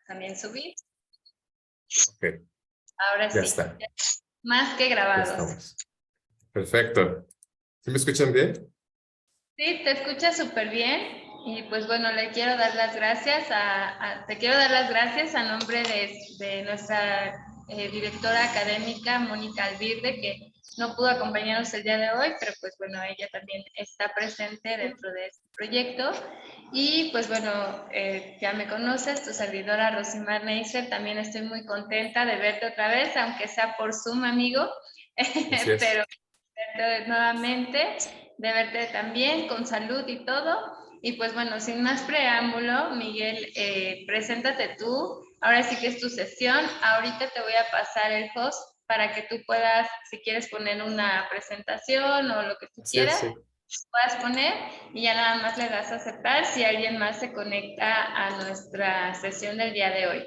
también subir. Ok. Ahora Ya sí. está. Más que Ya grabados. estamos. Perfecto. ¿Sí me escuchan bien? Sí, te escuchas súper bien. Y pues bueno, le quiero dar las gracias te quiero dar las gracias a nombre de nuestra directora académica, Mónica Alvirde, que no pudo acompañarnos el día de hoy, pero pues bueno, ella también está presente dentro de este proyecto. Y pues bueno, ya me conoces, tu servidora Rosimar Neisser, también estoy muy contenta de verte otra vez, aunque sea por Zoom, amigo, Así es. pero verte nuevamente, de verte también con salud y todo. Y pues bueno, sin más preámbulo, Miguel, preséntate tú. Ahora sí que es tu sesión. Ahorita te voy a pasar el host para que tú puedas, si quieres poner una presentación o lo que tú Así es, quieras, sí. puedas poner y ya nada más le das a aceptar si alguien más se conecta a nuestra sesión del día de hoy.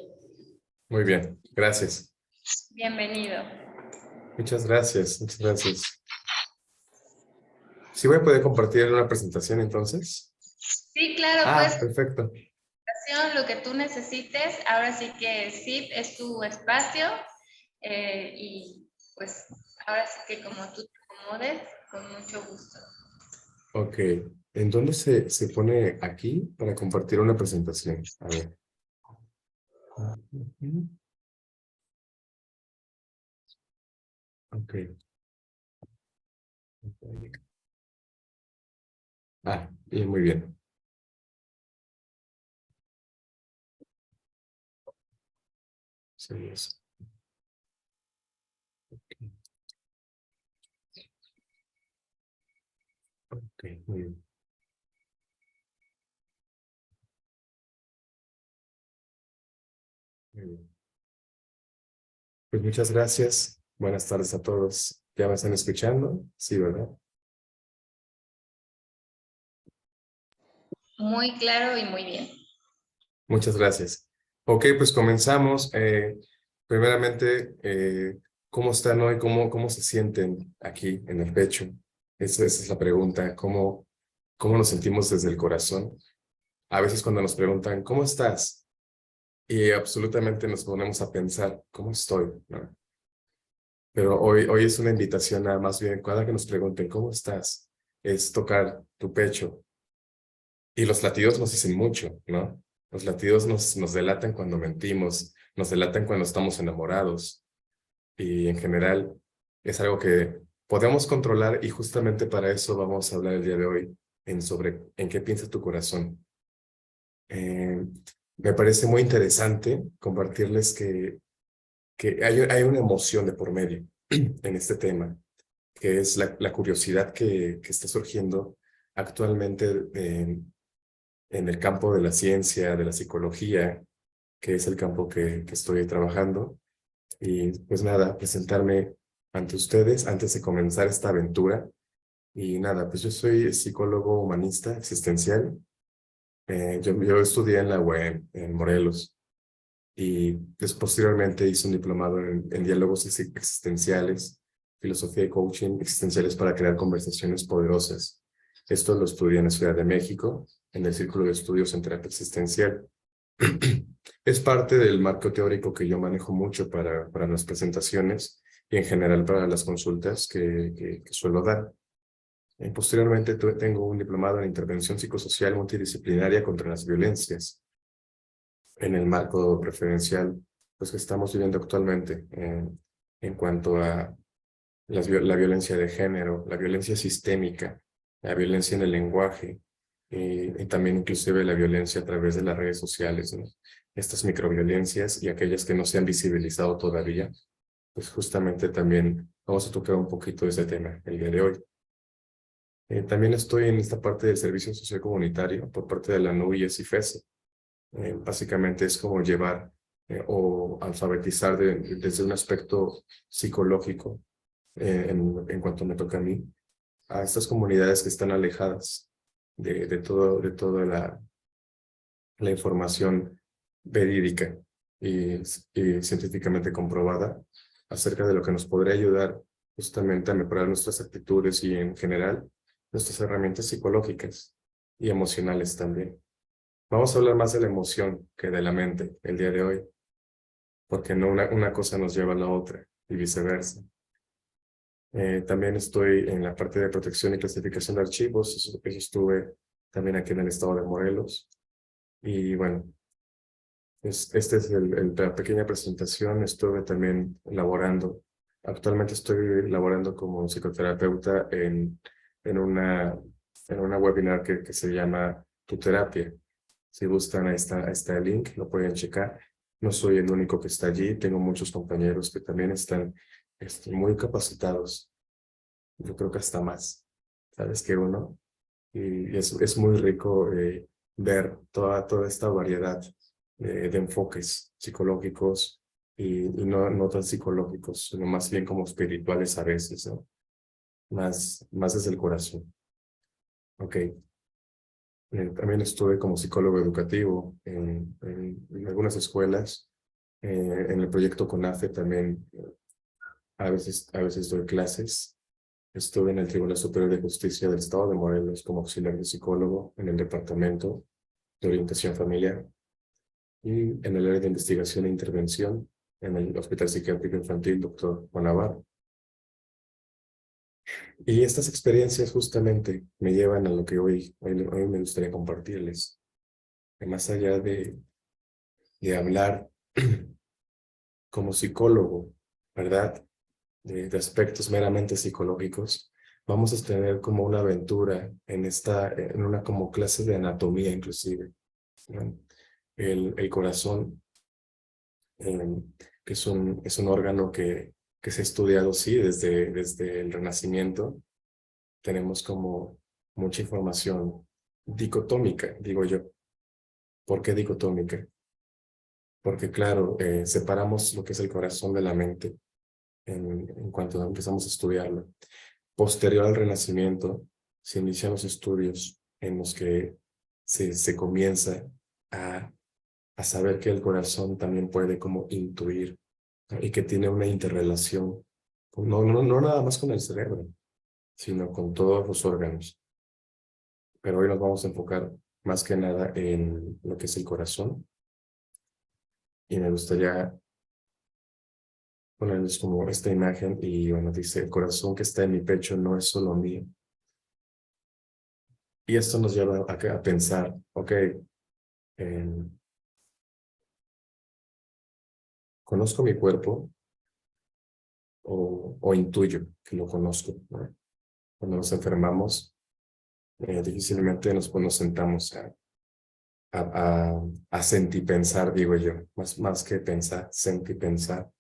Muy bien. Gracias. Bienvenido. Muchas gracias. Muchas gracias. ¿Sí voy a poder compartir una presentación entonces? Sí, claro, pues Perfecto. lo que tú necesites. Ahora sí que sí, es tu espacio y pues ahora sí que como tú te acomodes, con mucho gusto. Ok. ¿En dónde se pone aquí para compartir una presentación? A ver. Ok. Bien, muy bien. Sí, eso. Ok, muy bien. Muy bien. Pues muchas gracias. Buenas tardes a todos. ¿Ya me están escuchando? Sí, ¿verdad? Muy claro y muy bien. Muchas gracias. Ok, pues comenzamos. Primeramente, ¿cómo están hoy? ¿Cómo se sienten aquí en el pecho? Esa es la pregunta. ¿Cómo nos sentimos desde el corazón? A veces cuando nos preguntan, ¿cómo estás? Y absolutamente nos ponemos a pensar, ¿cómo estoy? ¿No? Pero hoy es una invitación a más bien, cada que nos pregunten, ¿cómo estás? Es tocar tu pecho. Y los latidos nos dicen mucho, ¿no? Los latidos nos delatan cuando mentimos, nos delatan cuando estamos enamorados. Y en general es algo que podemos controlar y justamente para eso vamos a hablar el día de hoy sobre en qué piensa tu corazón. Eh, Me parece muy interesante compartirles que hay una emoción de por medio en este tema, que es la curiosidad que está surgiendo actualmente en el campo de la ciencia, de la psicología, que es el campo que estoy trabajando. Y pues nada, presentarme ante ustedes antes de comenzar esta aventura. Y nada, pues yo soy psicólogo humanista existencial. Yo estudié en la UEM, en Morelos, y pues posteriormente hice un diplomado en diálogos existenciales, filosofía y coaching existenciales para crear conversaciones poderosas. Esto lo estudié en la Ciudad de México, en el Círculo de Estudios en Terapia Existencial. Es parte del marco teórico que yo manejo mucho para las presentaciones y en general para las consultas que suelo dar. Posteriormente tengo un diplomado en intervención psicosocial multidisciplinaria contra las violencias en el marco preferencial pues, que estamos viviendo actualmente en cuanto a la violencia de género, la violencia sistémica, la violencia en el lenguaje y también inclusive la violencia a través de las redes sociales, ¿no? Estas microviolencias y aquellas que no se han visibilizado todavía, pues justamente también vamos a tocar un poquito de ese tema el día de hoy. También estoy en esta parte del servicio social comunitario por parte de la NUIES y FESE. Básicamente es como llevar o alfabetizar desde un aspecto psicológico, en cuanto me toca a mí, a estas comunidades que están alejadas de toda la información verídica y científicamente comprobada acerca de lo que nos podría ayudar justamente a mejorar nuestras actitudes y en general nuestras herramientas psicológicas y emocionales también. Vamos a hablar más de la emoción que de la mente el día de hoy, porque no una cosa nos lleva a la otra y viceversa. También estoy en la parte de protección y clasificación de archivos, eso estuve también aquí en el estado de Morelos. Y bueno, esta es la pequeña presentación. Estuve también laborando. Actualmente estoy laborando como psicoterapeuta en una webinar que se llama Tu Terapia. Si gustan, ahí está el link, lo pueden checar. No soy el único que está allí, tengo muchos compañeros que también están muy capacitados. Yo creo que hasta más, ¿sabes? Que uno. Y es muy rico ver toda esta variedad de enfoques psicológicos y no tan psicológicos, sino más bien como espirituales a veces, ¿no? Más desde el corazón. Ok. También estuve como psicólogo educativo en algunas escuelas. En el proyecto CONAFE también a veces doy clases. Estuve en el Tribunal Superior de Justicia del Estado de Morelos como auxiliar de psicólogo en el Departamento de Orientación Familiar y en el área de investigación e intervención en el Hospital Psiquiátrico Infantil Dr. Juan Navarro. Y estas experiencias justamente me llevan a lo que hoy me gustaría compartirles. Que más allá de hablar como psicólogo, ¿verdad? De aspectos meramente psicológicos, vamos a tener como una aventura en una como clase de anatomía inclusive, ¿no? El corazón, que es un órgano que se ha estudiado, sí, desde el Renacimiento. Tenemos como mucha información dicotómica, digo yo. ¿Por qué dicotómica? Porque claro, separamos lo que es el corazón de la mente en cuanto empezamos a estudiarlo. Posterior al Renacimiento, se inician los estudios en los que se comienza a, a saber que el corazón también puede como intuir, ¿no? Y que tiene una interrelación, no nada más con el cerebro, sino con todos los órganos. Pero hoy nos vamos a enfocar más que nada en lo que es el corazón y me gustaría ponerles como esta imagen y bueno, dice, el corazón que está en mi pecho no es solo mío. Y esto nos lleva a pensar, ok, ¿conozco mi cuerpo o intuyo que lo conozco, ¿no? Cuando nos enfermamos, difícilmente nos sentamos a sentipensar, digo yo, más que pensar, sentipensar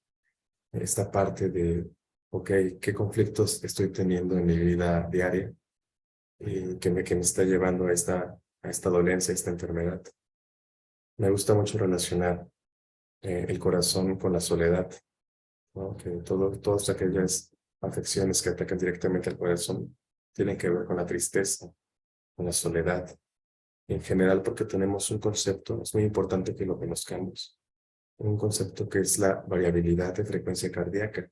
esta parte de, ok, ¿qué conflictos estoy teniendo en mi vida diaria y que me está llevando a esta dolencia, a esta enfermedad? Me gusta mucho relacionar el corazón con la soledad, ¿no? Que todas aquellas afecciones que atacan directamente al corazón tienen que ver con la tristeza, con la soledad. En general, porque tenemos un concepto, es muy importante que lo conozcamos, un concepto que es la variabilidad de frecuencia cardíaca,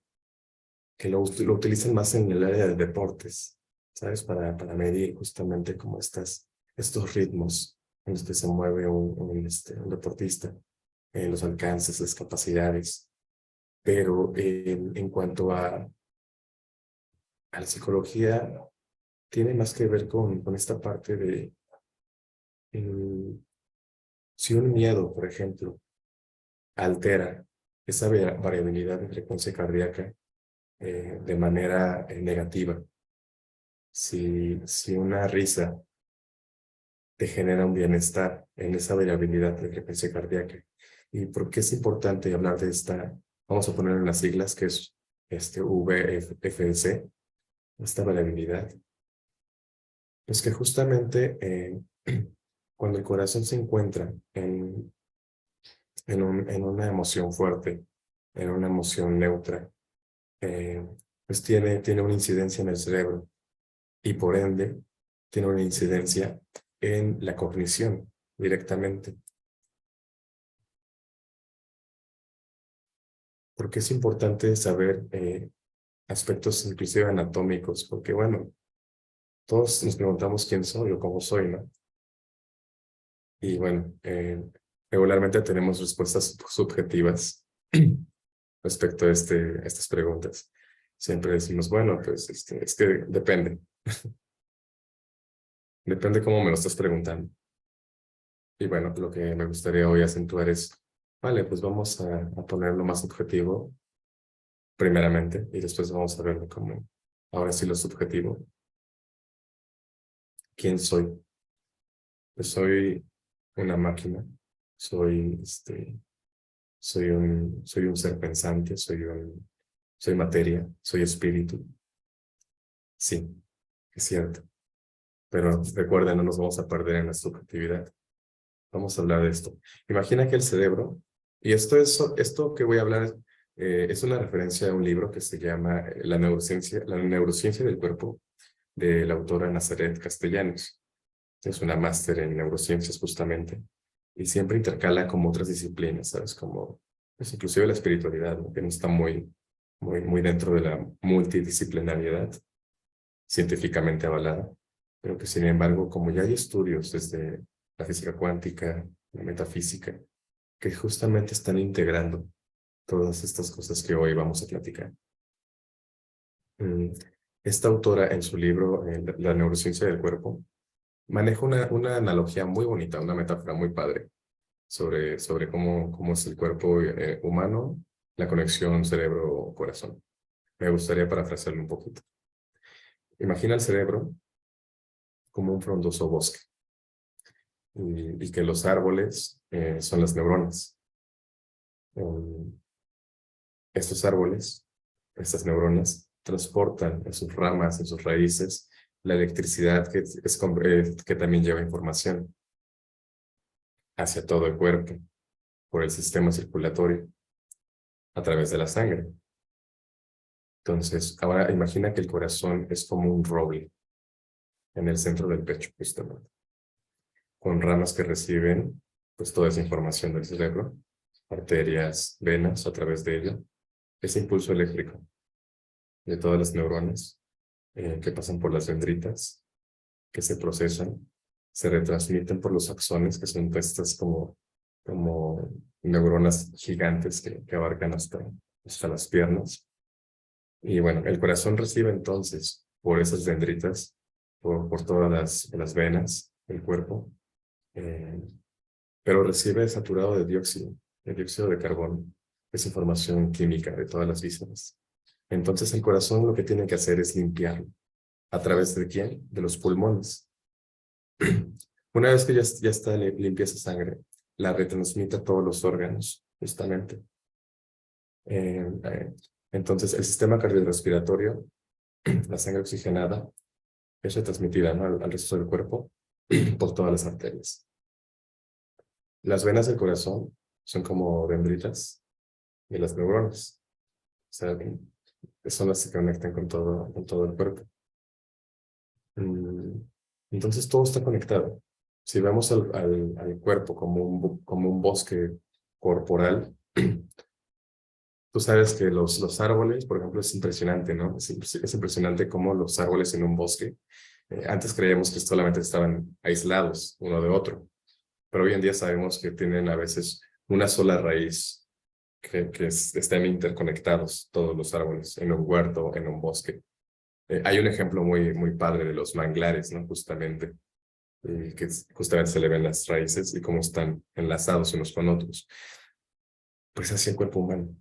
que lo utilizan más en el área de deportes, ¿sabes? Para medir justamente como estos ritmos en los que se mueve un deportista, los alcances, las capacidades. Pero en cuanto a la psicología, tiene más que ver con esta parte de si un miedo, por ejemplo, altera esa variabilidad de frecuencia cardíaca de manera negativa. Si una risa te genera un bienestar en esa variabilidad de frecuencia cardíaca. ¿Y por qué es importante hablar de esta? Vamos a poner en las siglas que es VFC, esta variabilidad. Es que justamente cuando el corazón se encuentra en una emoción fuerte, en una emoción neutra, pues tiene una incidencia en el cerebro y por ende tiene una incidencia en la cognición directamente. Porque es importante saber aspectos inclusive anatómicos, porque bueno, todos nos preguntamos quién soy o cómo soy, ¿no? Y bueno, regularmente tenemos respuestas subjetivas respecto a estas preguntas. Siempre decimos, bueno, pues es que depende. Depende cómo me lo estás preguntando. Y bueno, lo que me gustaría hoy acentuar es, vale, pues vamos a ponerlo más objetivo primeramente y después vamos a verlo como, ahora sí lo subjetivo. ¿Quién soy? Pues soy una máquina, soy, soy un ser pensante, soy materia, soy espíritu. Sí, es cierto. Pero recuerda, no nos vamos a perder en la subjetividad. Vamos a hablar de esto. Imagina que el cerebro, y esto que voy a hablar es una referencia a un libro que se llama La neurociencia del cuerpo, de la autora Nazaret Castellanos. Es una máster en neurociencias justamente, y siempre intercala como otras disciplinas, ¿sabes? Como, pues inclusive la espiritualidad, ¿no? Que no está muy dentro de la multidisciplinariedad científicamente avalada, pero que sin embargo, como ya hay estudios desde la física cuántica, la metafísica, que justamente están integrando todas estas cosas que hoy vamos a platicar. Esta autora en su libro, La neurociencia del cuerpo, maneja una analogía muy bonita, una metáfora muy padre sobre cómo es el cuerpo humano, la conexión cerebro-corazón. Me gustaría parafrasearlo un poquito. Imagina el cerebro como un frondoso bosque y que los árboles son las neuronas. Estos árboles, estas neuronas, transportan en sus ramas, en sus raíces, la electricidad que también lleva información hacia todo el cuerpo, por el sistema circulatorio, a través de la sangre. Entonces, ahora imagina que el corazón es como un roble en el centro del pecho, justamente, con ramas que reciben pues toda esa información del cerebro, arterias, venas a través de ello, ese impulso eléctrico de todas las neuronas que pasan por las dendritas, que se procesan, se retransmiten por los axones, que son estas como neuronas gigantes que abarcan hasta las piernas. Y bueno, el corazón recibe entonces por esas dendritas, por todas las venas del cuerpo, pero recibe saturado de dióxido de carbono, es información química de todas las vísceras. Entonces el corazón lo que tiene que hacer es limpiarlo. ¿A través de quién? De los pulmones. Una vez que ya está limpia esa sangre, la retransmite a todos los órganos, justamente. Entonces el sistema cardiorrespiratorio, la sangre oxigenada, es retransmitida, ¿no? al resto del cuerpo por todas las arterias. Las venas del corazón son como dendritas de las neuronas. O sea, son las que se conectan con todo el cuerpo. Entonces todo está conectado. Si vemos al cuerpo como un bosque corporal, tú sabes que los árboles, por ejemplo, es impresionante, ¿no? Es impresionante cómo los árboles en un bosque, antes creíamos que solamente estaban aislados uno de otro, pero hoy en día sabemos que tienen a veces una sola raíz, que están interconectados todos los árboles en un huerto, en un bosque. Hay un ejemplo muy padre de los manglares, ¿no? Justamente, que justamente se le ven las raíces y cómo están enlazados unos con otros. Pues así el cuerpo humano.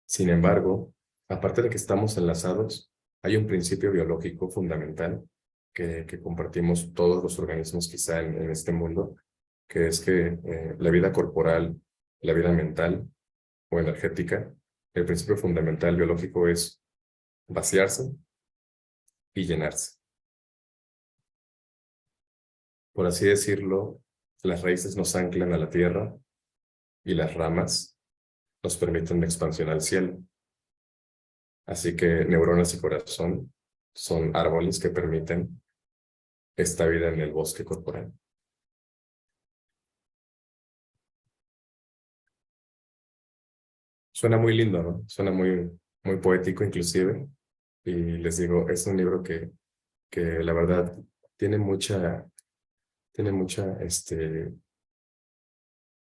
Sin embargo, aparte de que estamos enlazados, hay un principio biológico fundamental que compartimos todos los organismos quizá en este mundo, que es que la vida corporal, la vida mental o energética, el principio fundamental biológico es vaciarse y llenarse. Por así decirlo, las raíces nos anclan a la tierra y las ramas nos permiten una expansión al cielo. Así que neuronas y corazón son árboles que permiten esta vida en el bosque corporal. Suena muy lindo, ¿no? Suena muy poético inclusive. Y les digo, es un libro que la verdad tiene mucha tiene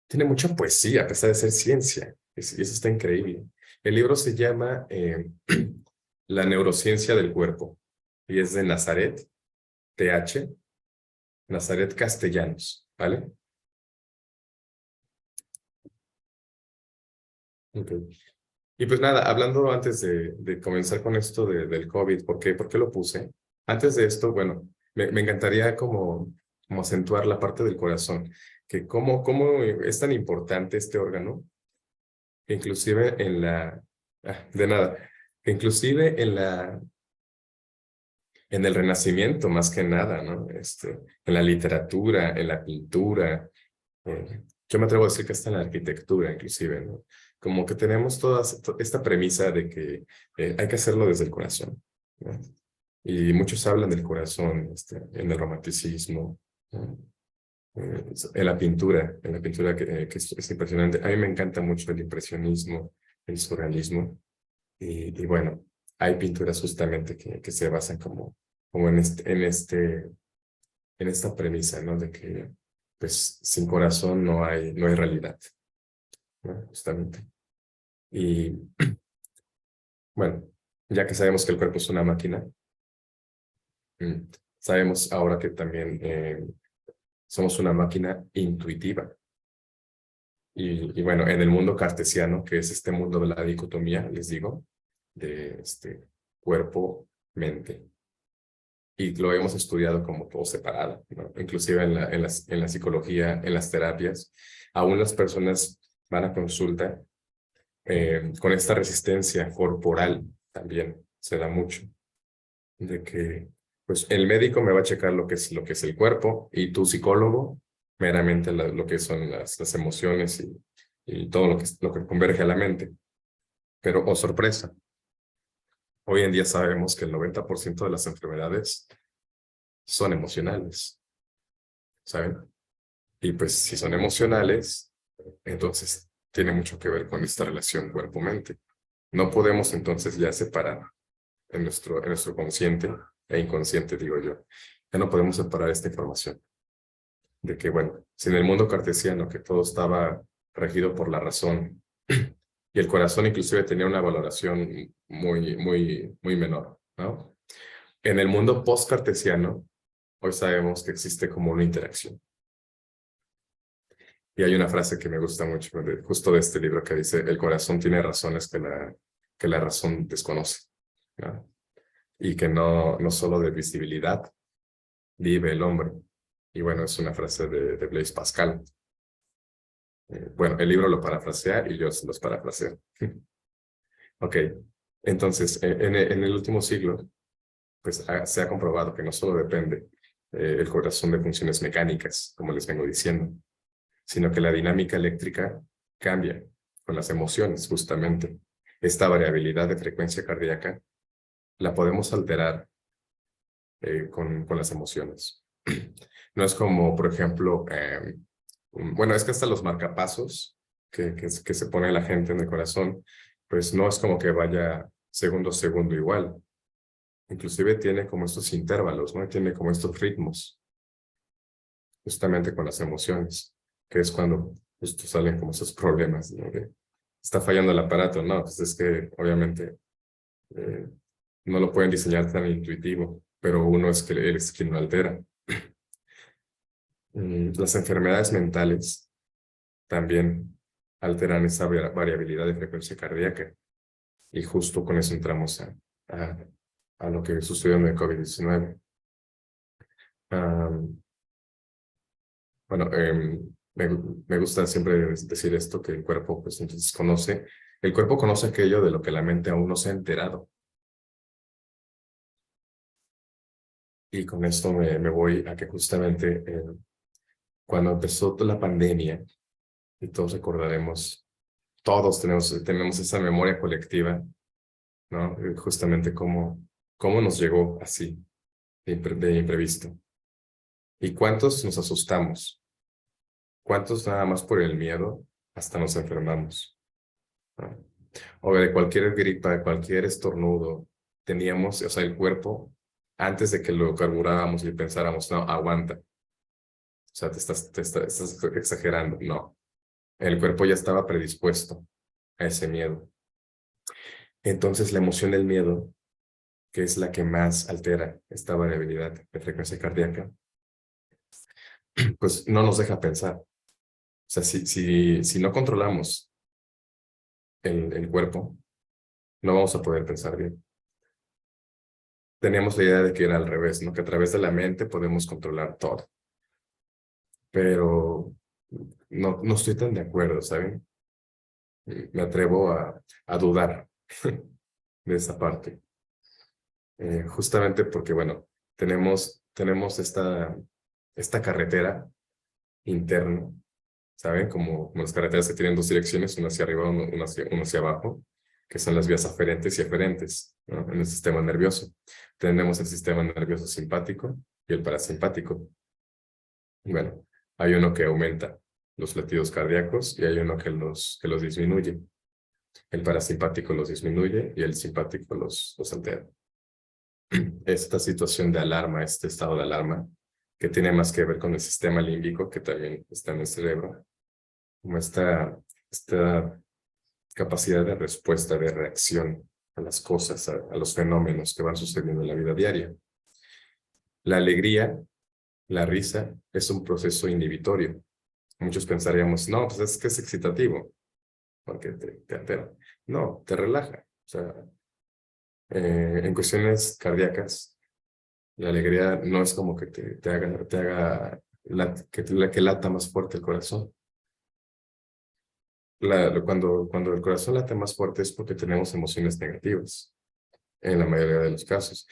tiene mucha poesía, a pesar de ser ciencia, y eso está increíble. El libro se llama La neurociencia del cuerpo, y es de Nazaret, TH, Nazaret Castellanos, ¿vale? Ok. Y pues nada, hablando antes de comenzar con esto del COVID, por qué lo puse? Antes de esto, bueno, me encantaría como acentuar la parte del corazón, que cómo es tan importante este órgano, que inclusive de nada, que inclusive en el Renacimiento, más que nada, ¿no? En la literatura, en la pintura, yo me atrevo a decir que hasta en la arquitectura, inclusive, ¿no? Como que tenemos esta premisa de que hay que hacerlo desde el corazón, ¿no? Y muchos hablan del corazón, en el romanticismo, ¿no? En la pintura que es impresionante. A mí me encanta mucho el impresionismo, el surrealismo, y bueno, hay pinturas justamente que se basan como en esta premisa, ¿no? De que, pues, sin corazón no hay realidad, ¿no? Justamente. Y bueno, ya que sabemos que el cuerpo es una máquina, sabemos ahora que también somos una máquina intuitiva. Y bueno, en el mundo cartesiano, que es este mundo de la dicotomía, les digo, de cuerpo-mente. Y lo hemos estudiado como todo separado, ¿no? Inclusive en la psicología, en las terapias, aún las personas van a consulta con esta resistencia corporal también se da mucho, de que pues el médico me va a checar lo que es el cuerpo y tu psicólogo meramente lo que son las emociones y todo lo que converge a la mente. Pero, oh sorpresa, hoy en día sabemos que el 90% de las enfermedades son emocionales, ¿saben? Y pues si son emocionales, entonces tiene mucho que ver con esta relación cuerpo-mente. No podemos entonces ya separar en nuestro consciente e inconsciente, digo yo. Ya no podemos separar esta información de que, bueno, si en el mundo cartesiano que todo estaba regido por la razón y el corazón inclusive tenía una valoración muy menor, ¿no? En el mundo post-cartesiano, hoy sabemos que existe como una interacción. Y hay una frase que me gusta mucho, justo de este libro, que dice, el corazón tiene razones que la razón desconoce, ¿no? Y que no solo de visibilidad vive el hombre. Y bueno, es una frase de Blaise Pascal. Bueno, el libro lo parafrasea y yo los parafraseo. Ok, entonces, en el último siglo, pues se ha comprobado que no solo depende el corazón de funciones mecánicas, como les vengo diciendo, sino que la dinámica eléctrica cambia con las emociones, justamente. Esta variabilidad de frecuencia cardíaca la podemos alterar con las emociones. No es como, por ejemplo, bueno, es que hasta los marcapasos que se pone la gente en el corazón, pues no es como que vaya segundo a segundo igual. Inclusive tiene como estos intervalos, ¿no? Tiene como estos ritmos, justamente con las emociones, que es cuando justo salen como esos problemas, ¿no? Está fallando el aparato, no, pues es que obviamente eh, no lo pueden diseñar tan intuitivo, pero uno es que él es quien lo altera. Las enfermedades mentales también alteran esa variabilidad de frecuencia cardíaca. Y justo con eso entramos a lo que sucedió en el COVID-19. Bueno, me gusta siempre decir esto, que el cuerpo, pues entonces el cuerpo conoce aquello de lo que la mente aún no se ha enterado. Y con esto me voy a que justamente cuando empezó la pandemia, y todos recordaremos, todos tenemos esa memoria colectiva, ¿no? Justamente cómo nos llegó así, de imprevisto. ¿Y cuántos nos asustamos? ¿Cuántos nada más por el miedo hasta nos enfermamos, ¿no? O de cualquier gripa, de cualquier estornudo, teníamos, o sea, el cuerpo, antes de que lo carburábamos y pensáramos, no, aguanta, sea, estás exagerando. No, el cuerpo ya estaba predispuesto a ese miedo. Entonces, la emoción del miedo, que es la que más altera esta variabilidad de frecuencia cardíaca, pues no nos deja pensar. O sea, si no controlamos el cuerpo, no vamos a poder pensar bien. Teníamos la idea de que era al revés, ¿no? Que a través de la mente podemos controlar todo. Pero no estoy tan de acuerdo, ¿saben? Me atrevo a dudar de esa parte. Justamente porque, bueno, tenemos esta carretera interna, ¿saben? Como las carreteras que tienen dos direcciones, una hacia arriba, uno hacia abajo, que son las vías aferentes y eferentes, ¿no? En el sistema nervioso. Tenemos el sistema nervioso simpático y el parasimpático. Bueno, hay uno que aumenta los latidos cardíacos y hay uno que los disminuye. El parasimpático los disminuye y el simpático los altera. Esta situación de alarma, este estado de alarma, que tiene más que ver con el sistema límbico, que también está en el cerebro, como esta capacidad de respuesta, de reacción a las cosas, a los fenómenos que van sucediendo en la vida diaria. La alegría, la risa, es un proceso inhibitorio. Muchos pensaríamos, no, pues es que es excitativo, porque te altera. No, te relaja. O sea, en cuestiones cardíacas, la alegría no es como que te haga que lata más fuerte el corazón. Cuando el corazón late más fuerte es porque tenemos emociones negativas, en la mayoría de los casos,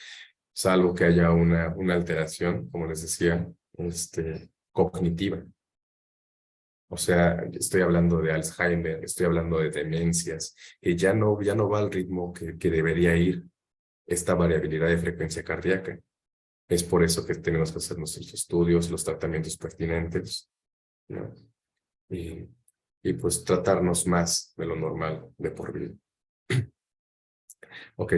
salvo que haya una alteración, como les decía, cognitiva. O sea, estoy hablando de Alzheimer, estoy hablando de demencias, que ya no va al ritmo que debería ir esta variabilidad de frecuencia cardíaca. Es por eso que tenemos que hacer nuestros estudios, los tratamientos pertinentes, ¿no? Y pues tratarnos más de lo normal de por vida. Ok,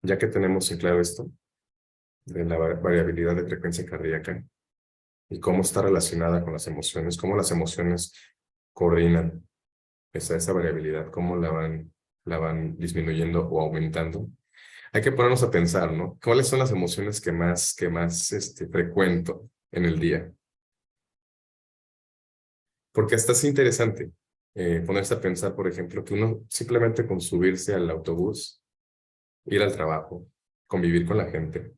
ya que tenemos en claro esto, de la variabilidad de frecuencia cardíaca y cómo está relacionada con las emociones, cómo las emociones coordinan esa variabilidad, cómo la van disminuyendo o aumentando. Hay que ponernos a pensar, ¿no? ¿Cuáles son las emociones que más frecuento en el día? Porque hasta es interesante ponerse a pensar, por ejemplo, que uno simplemente con subirse al autobús, ir al trabajo, convivir con la gente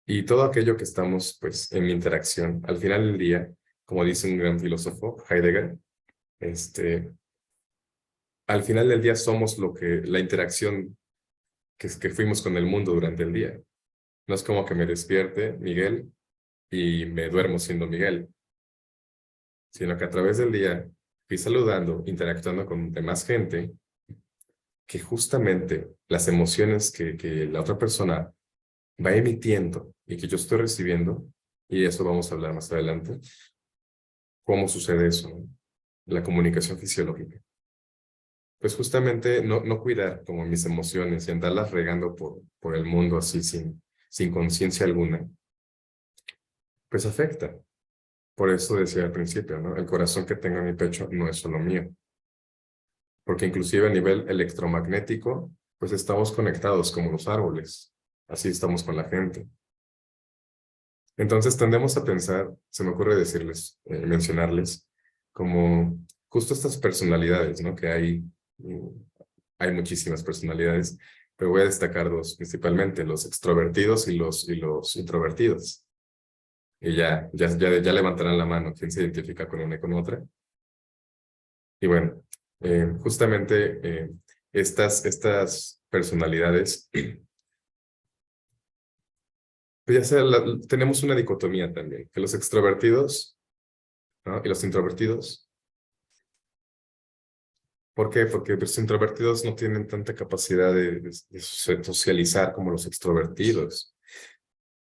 y todo aquello que estamos pues en interacción, al final del día, como dice un gran filósofo, Heidegger, al final del día somos la interacción que fuimos con el mundo durante el día. No es como que me despierte Miguel y me duermo siendo Miguel, sino que a través del día fui saludando, interactuando con demás gente, que justamente las emociones que la otra persona va emitiendo y que yo estoy recibiendo, y eso vamos a hablar más adelante, cómo sucede eso, ¿no? La comunicación fisiológica. Pues justamente no cuidar como mis emociones y andarlas regando por el mundo así sin conciencia alguna, pues afecta. Por eso decía al principio, ¿no? El corazón que tengo en mi pecho no es solo mío. Porque inclusive a nivel electromagnético, pues estamos conectados como los árboles. Así estamos con la gente. Entonces tendemos a pensar, se me ocurre decirles, mencionarles, como justo estas personalidades, ¿no? Que hay muchísimas personalidades, pero voy a destacar dos principalmente, los extrovertidos y los introvertidos. Y ya levantarán la mano quién se identifica con una y con otra. Y bueno, justamente estas personalidades, pues ya sea, tenemos una dicotomía también, que los extrovertidos, ¿no? Y los introvertidos. ¿Por qué? Porque los introvertidos no tienen tanta capacidad de socializar como los extrovertidos,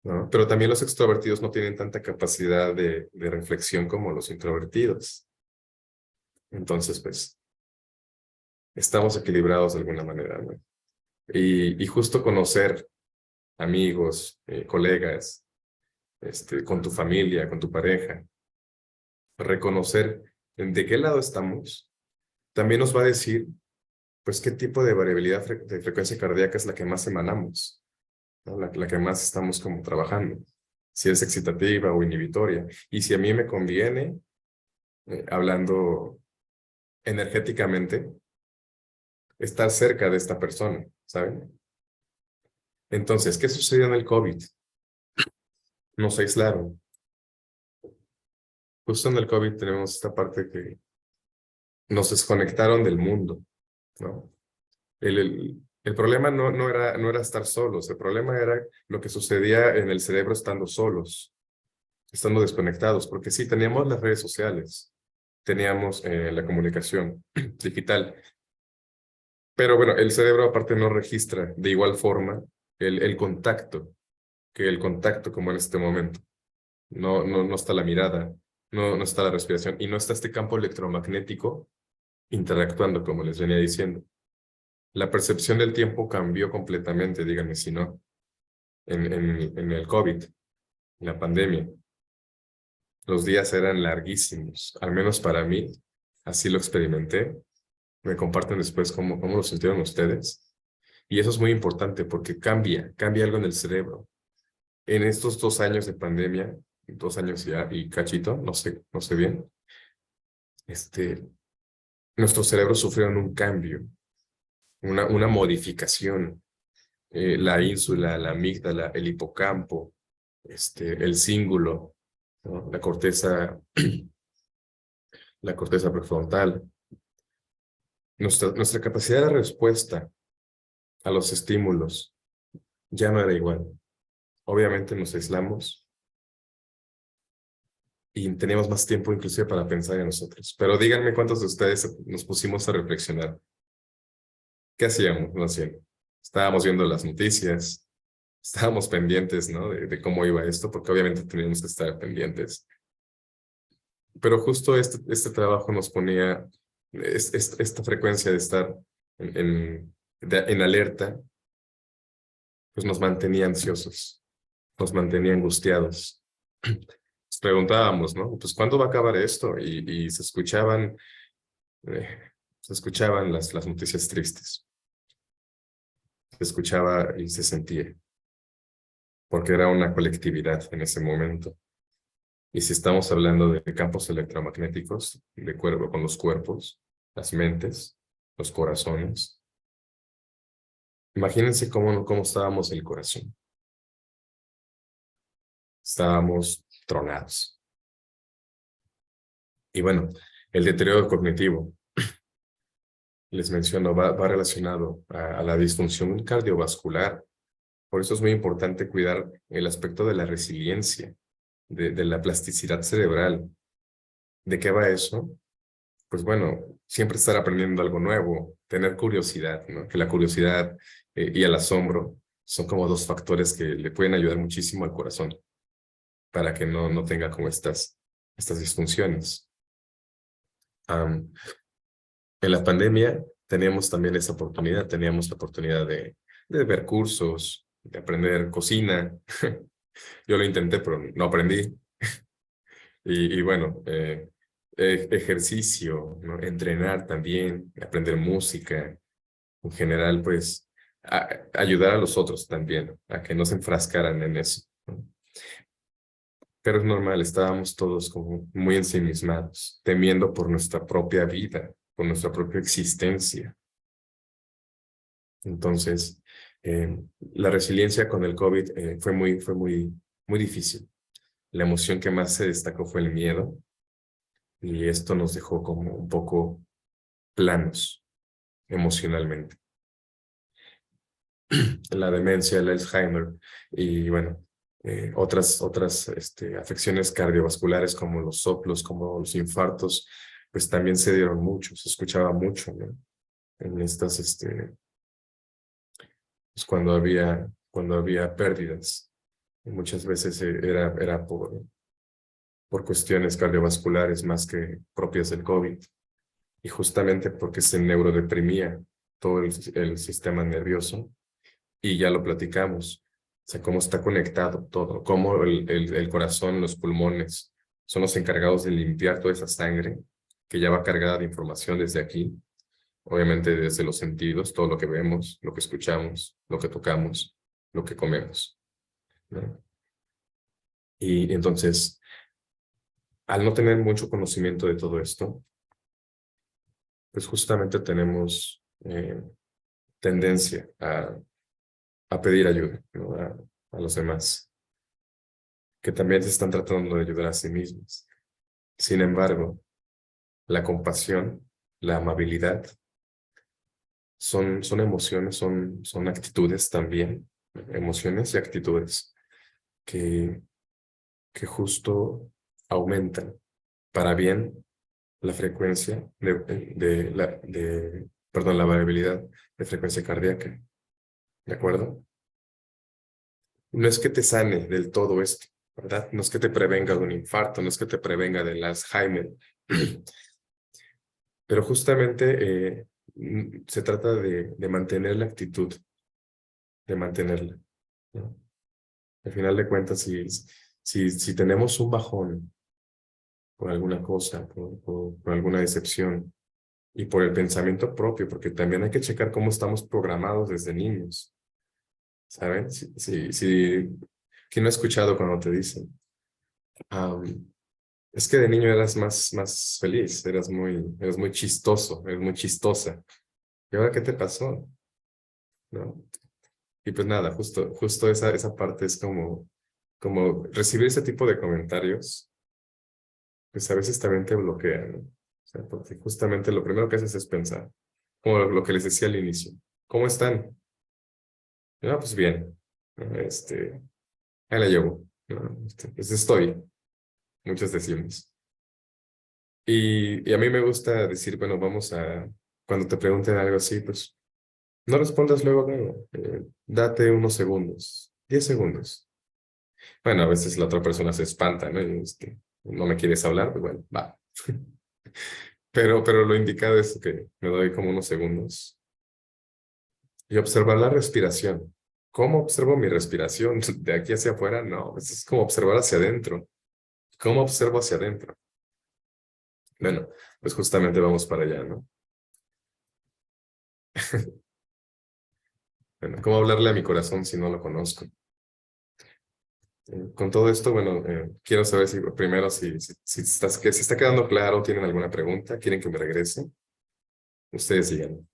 ¿no? Pero también los extrovertidos no tienen tanta capacidad de reflexión como los introvertidos. Entonces, pues, estamos equilibrados de alguna manera, ¿no? Y justo conocer amigos, colegas, con tu familia, con tu pareja. Reconocer de qué lado estamos, también nos va a decir, pues, qué tipo de variabilidad de frecuencia cardíaca es la que más emanamos, ¿no? La que más estamos como trabajando, si es excitativa o inhibitoria. Y si a mí me conviene, hablando energéticamente, estar cerca de esta persona, ¿saben? Entonces, ¿qué sucedió en el COVID? Nos aislaron. Justo en el COVID tenemos esta parte que nos desconectaron del mundo, ¿no? El problema no era estar solos, el problema era lo que sucedía en el cerebro estando solos, estando desconectados, porque sí, teníamos las redes sociales, teníamos la comunicación digital, pero bueno, el cerebro aparte no registra de igual forma el contacto, que el contacto como en este momento. No está la mirada, no está la respiración y no está este campo electromagnético interactuando, como les venía diciendo. La percepción del tiempo cambió completamente, díganme si no, en el COVID, en la pandemia. Los días eran larguísimos, al menos para mí, así lo experimenté. Me comparten después cómo lo sintieron ustedes. Y eso es muy importante porque cambia algo en el cerebro. En estos 2 años de pandemia, 2 años ya y cachito, no sé bien, nuestros cerebros sufrieron un cambio, una modificación. La ínsula, la amígdala, el hipocampo, el cíngulo, ¿no? La corteza prefrontal. Nuestra capacidad de respuesta a los estímulos ya no era igual. Obviamente nos aislamos y teníamos más tiempo inclusive para pensar en nosotros. Pero díganme cuántos de ustedes nos pusimos a reflexionar. ¿Qué hacíamos? No hacíamos. Estábamos viendo las noticias, estábamos pendientes, ¿no? De cómo iba esto, porque obviamente teníamos que estar pendientes. Pero justo este trabajo nos ponía esta frecuencia de estar en alerta, pues nos mantenía ansiosos, nos mantenía angustiados. Nos preguntábamos, ¿no? Pues, ¿cuándo va a acabar esto? Y se escuchaban las noticias tristes. Se escuchaba y se sentía, porque era una colectividad en ese momento. Y si estamos hablando de campos electromagnéticos, de acuerdo con los cuerpos, las mentes, los corazones, imagínense cómo estábamos el corazón. Estábamos tronados. Y bueno, el deterioro cognitivo, les menciono, va relacionado a la disfunción cardiovascular. Por eso es muy importante cuidar el aspecto de la resiliencia, de la plasticidad cerebral. ¿De qué va eso? Pues bueno, siempre estar aprendiendo algo nuevo, tener curiosidad, ¿no? Que la curiosidad y el asombro son como dos factores que le pueden ayudar muchísimo al corazón para que no tenga como estas disfunciones. En la pandemia teníamos también esa oportunidad, teníamos la oportunidad de ver cursos, de aprender cocina. Yo lo intenté, pero no aprendí. Y bueno, ejercicio, ¿no? Entrenar también, aprender música, en general, pues ayudar a los otros también, a que no se enfrascaran en eso, ¿no? Pero es normal, estábamos todos como muy ensimismados, temiendo por nuestra propia vida, por nuestra propia existencia. Entonces, la resiliencia con el COVID fue muy difícil. La emoción que más se destacó fue el miedo, y esto nos dejó como un poco planos emocionalmente. La demencia, el Alzheimer y bueno, otras afecciones cardiovasculares como los soplos, como los infartos, pues también se dieron mucho, se escuchaba mucho, ¿no? En estas, pues cuando había pérdidas. Y muchas veces era por cuestiones cardiovasculares más que propias del COVID. Y justamente porque se neurodeprimía todo el sistema nervioso. Y ya lo platicamos, O sea, cómo está conectado todo, cómo el corazón, los pulmones son los encargados de limpiar toda esa sangre que ya va cargada de información desde aquí, obviamente desde los sentidos, todo lo que vemos, lo que escuchamos, lo que tocamos, lo que comemos, ¿no? Y entonces, al no tener mucho conocimiento de todo esto, pues justamente tenemos tendencia a pedir ayuda, ¿no? A los demás, que también se están tratando de ayudar a sí mismos. Sin embargo, la compasión, la amabilidad, son emociones, son actitudes también, emociones y actitudes que, que justo aumentan para bien la frecuencia perdón, la variabilidad de frecuencia cardíaca, ¿de acuerdo? No es que te sane del todo esto, ¿verdad? No es que te prevenga de un infarto, no es que te prevenga del Alzheimer, pero justamente se trata de mantener la actitud, de mantenerla, ¿no? Al final de cuentas, si tenemos un bajón por alguna cosa, por alguna decepción y por el pensamiento propio, porque también hay que checar cómo estamos programados desde niños, ¿saben? ¿Quién no ha escuchado cuando te dicen? "Am, es que de niño eras más feliz, eras muy chistoso, eres muy chistosa. ¿Y ahora qué te pasó? ¿No? Y pues nada, justo esa parte es como recibir ese tipo de comentarios, pues a veces también te bloquea, ¿no? O sea, porque justamente lo primero que haces es pensar, como lo que les decía al inicio. ¿Cómo están? Ah, pues bien. ¿No? Ahí la llevo. ¿No? Pues estoy, muchos decimos. Y a mí me gusta decir, bueno, cuando te pregunten algo así, pues no respondas luego. Date unos segundos, 10 segundos. Bueno, a veces la otra persona se espanta, ¿no? Y no me quieres hablar, pues bueno, va. Pero lo indicado es que me doy como unos segundos y observar la respiración. ¿Cómo observo mi respiración? ¿De aquí hacia afuera? No, eso es como observar hacia adentro. ¿Cómo observo hacia adentro? Bueno, pues justamente vamos para allá, ¿no? Bueno, ¿cómo hablarle a mi corazón si no lo conozco? Con todo esto, bueno, quiero saber si primero si está quedando claro, tienen alguna pregunta, quieren que me regrese, ustedes digan.